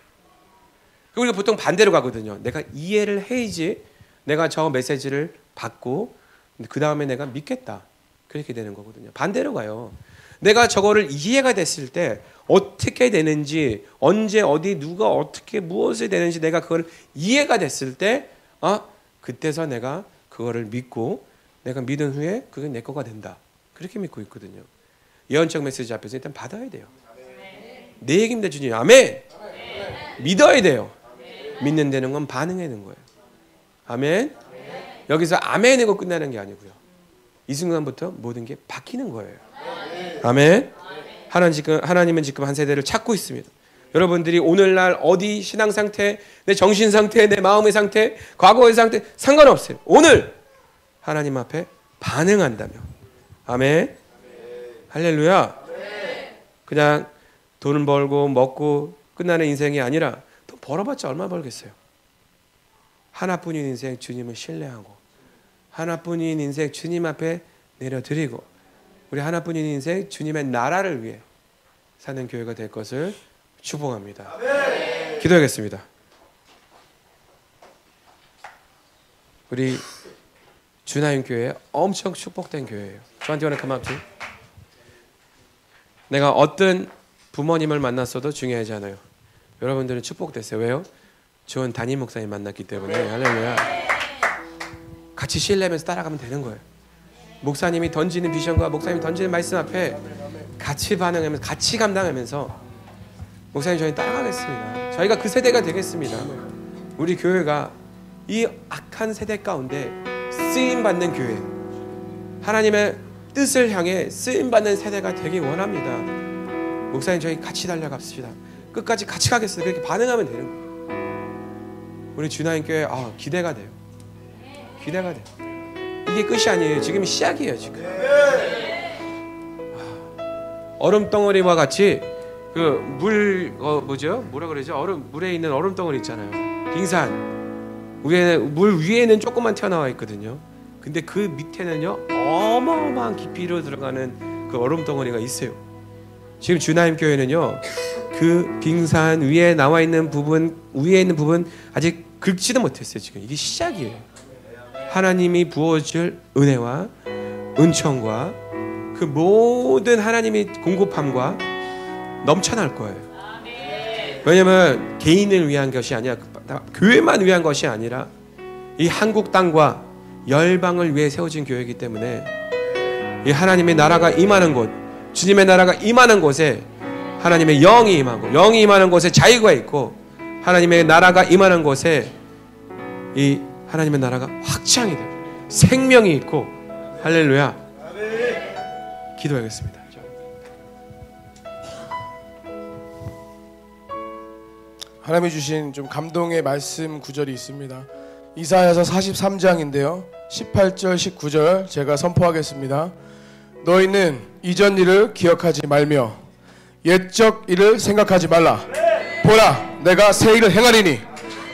우리가 보통 반대로 가거든요. 내가 이해를 해야지 내가 저 메시지를 받고 그 다음에 내가 믿겠다, 그렇게 되는 거거든요. 반대로 가요. 내가 저거를 이해가 됐을 때 어떻게 되는지, 언제 어디 누가 어떻게 무엇을 되는지 내가 그걸 이해가 됐을 때 그때서 내가 그거를 믿고 내가 믿은 후에 그게 내 거가 된다, 그렇게 믿고 있거든요. 예언적 메시지 앞에서 일단 받아야 돼요. 내 얘기입니다, 주님. 아멘. 믿어야 돼요. 믿는 데는 건 반응하는 거예요. 아멘. 여기서 아멘이고 끝나는 게 아니고요. 이 순간부터 모든 게 바뀌는 거예요. 아멘. 하나님은 지금 한 세대를 찾고 있습니다. 여러분들이 오늘날 어디 신앙 상태, 내 정신 상태, 내 마음의 상태, 과거의 상태 상관없어요. 오늘 하나님 앞에 반응한다며. 아멘. 할렐루야. 그냥 돈을 벌고 먹고 끝나는 인생이 아니라 돈 벌어봤자 얼마 벌겠어요. 하나뿐인 인생 주님을 신뢰하고 하나뿐인 인생 주님 앞에 내려드리고 우리 하나뿐인 인생 주님의 나라를 위해 사는 교회가 될 것을 축복합니다. 기도하겠습니다. 우리 주나인 교회 엄청 축복된 교회예요. 저한테 wanna come up to? 내가 어떤 부모님을 만났어도 중요하지 않아요. 여러분들은 축복됐어요. 왜요? 좋은 담임 목사님 만났기 때문에. 할렐루야. 같이 신뢰하면서 따라가면 되는 거예요. 목사님이 던지는 비전과 목사님이 던지는 말씀 앞에 같이 반응하면서 같이 감당하면서 목사님 저희 따라가겠습니다. 저희가 그 세대가 되겠습니다. 우리 교회가 이 악한 세대 가운데 쓰임받는 교회, 하나님의 뜻을 향해 쓰임받는 세대가 되기 원합니다. 목사님 저희 같이 달려갑시다. 끝까지 같이 가겠습니다. 그렇게 반응하면 되는 거예요. 우리 주나인 교회 기대가 돼요. 기대가 돼요. 이게 끝이 아니에요. 지금 시작이에요. 지금 얼음 덩어리와 같이 그 물 뭐라 그러죠? 물에 있는 얼음 덩어리 있잖아요. 빙산 물 위에는 조금만 튀어나와 있거든요. 근데 그 밑에는요 어마어마한 깊이로 들어가는 그 얼음 덩어리가 있어요. 지금 주나임 교회는요 그 빙산 위에 나와 있는 부분 위에 있는 부분 아직 긁지도 못했어요. 지금 이게 시작이에요. 하나님이 부어줄 은혜와 은총과 그 모든 하나님이 공급함과 넘쳐날 거예요. 왜냐하면 개인을 위한 것이 아니라 교회만 위한 것이 아니라 이 한국 땅과 열방을 위해 세워진 교회이기 때문에 이 하나님의 나라가 임하는 곳, 주님의 나라가 임하는 곳에 하나님의 영이 임하고 영이 임하는 곳에 자유가 있고 하나님의 나라가 임하는 곳에 이 하나님의 나라가 확장이 돼요. 생명이 있고 할렐루야. 기도하겠습니다. 하나님이 주신 좀 감동의 말씀 구절이 있습니다. 이사야서 43장인데요 18절 19절 제가 선포하겠습니다. 너희는 이전 일을 기억하지 말며 옛적 일을 생각하지 말라. 보라 내가 새 일을 행하리니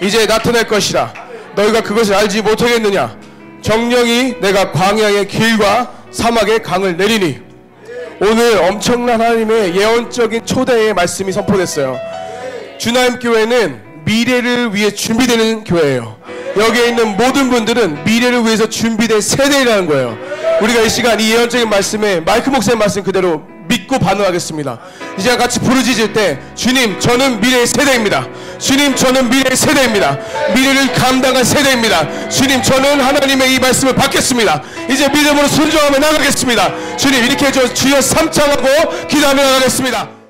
이제 나타날 것이라. 너희가 그것을 알지 못하겠느냐. 정령이 내가 광야의 길과 사막의 강을 내리니. 오늘 엄청난 하나님의 예언적인 초대의 말씀이 선포됐어요. 주나임 교회는 미래를 위해 준비되는 교회예요. 여기에 있는 모든 분들은 미래를 위해서 준비된 세대라는 거예요. 우리가 이 시간 이 예언적인 말씀에 마이크 목사님 말씀 그대로 믿고 반응하겠습니다. 이제 같이 부르짖을 때 주님 저는 미래의 세대입니다. 주님 저는 미래의 세대입니다. 미래를 감당한 세대입니다. 주님 저는 하나님의 이 말씀을 받겠습니다. 이제 믿음으로 순종하며 나가겠습니다. 주님 이렇게 해줘 주여 삼창하고 기도하며 나가겠습니다.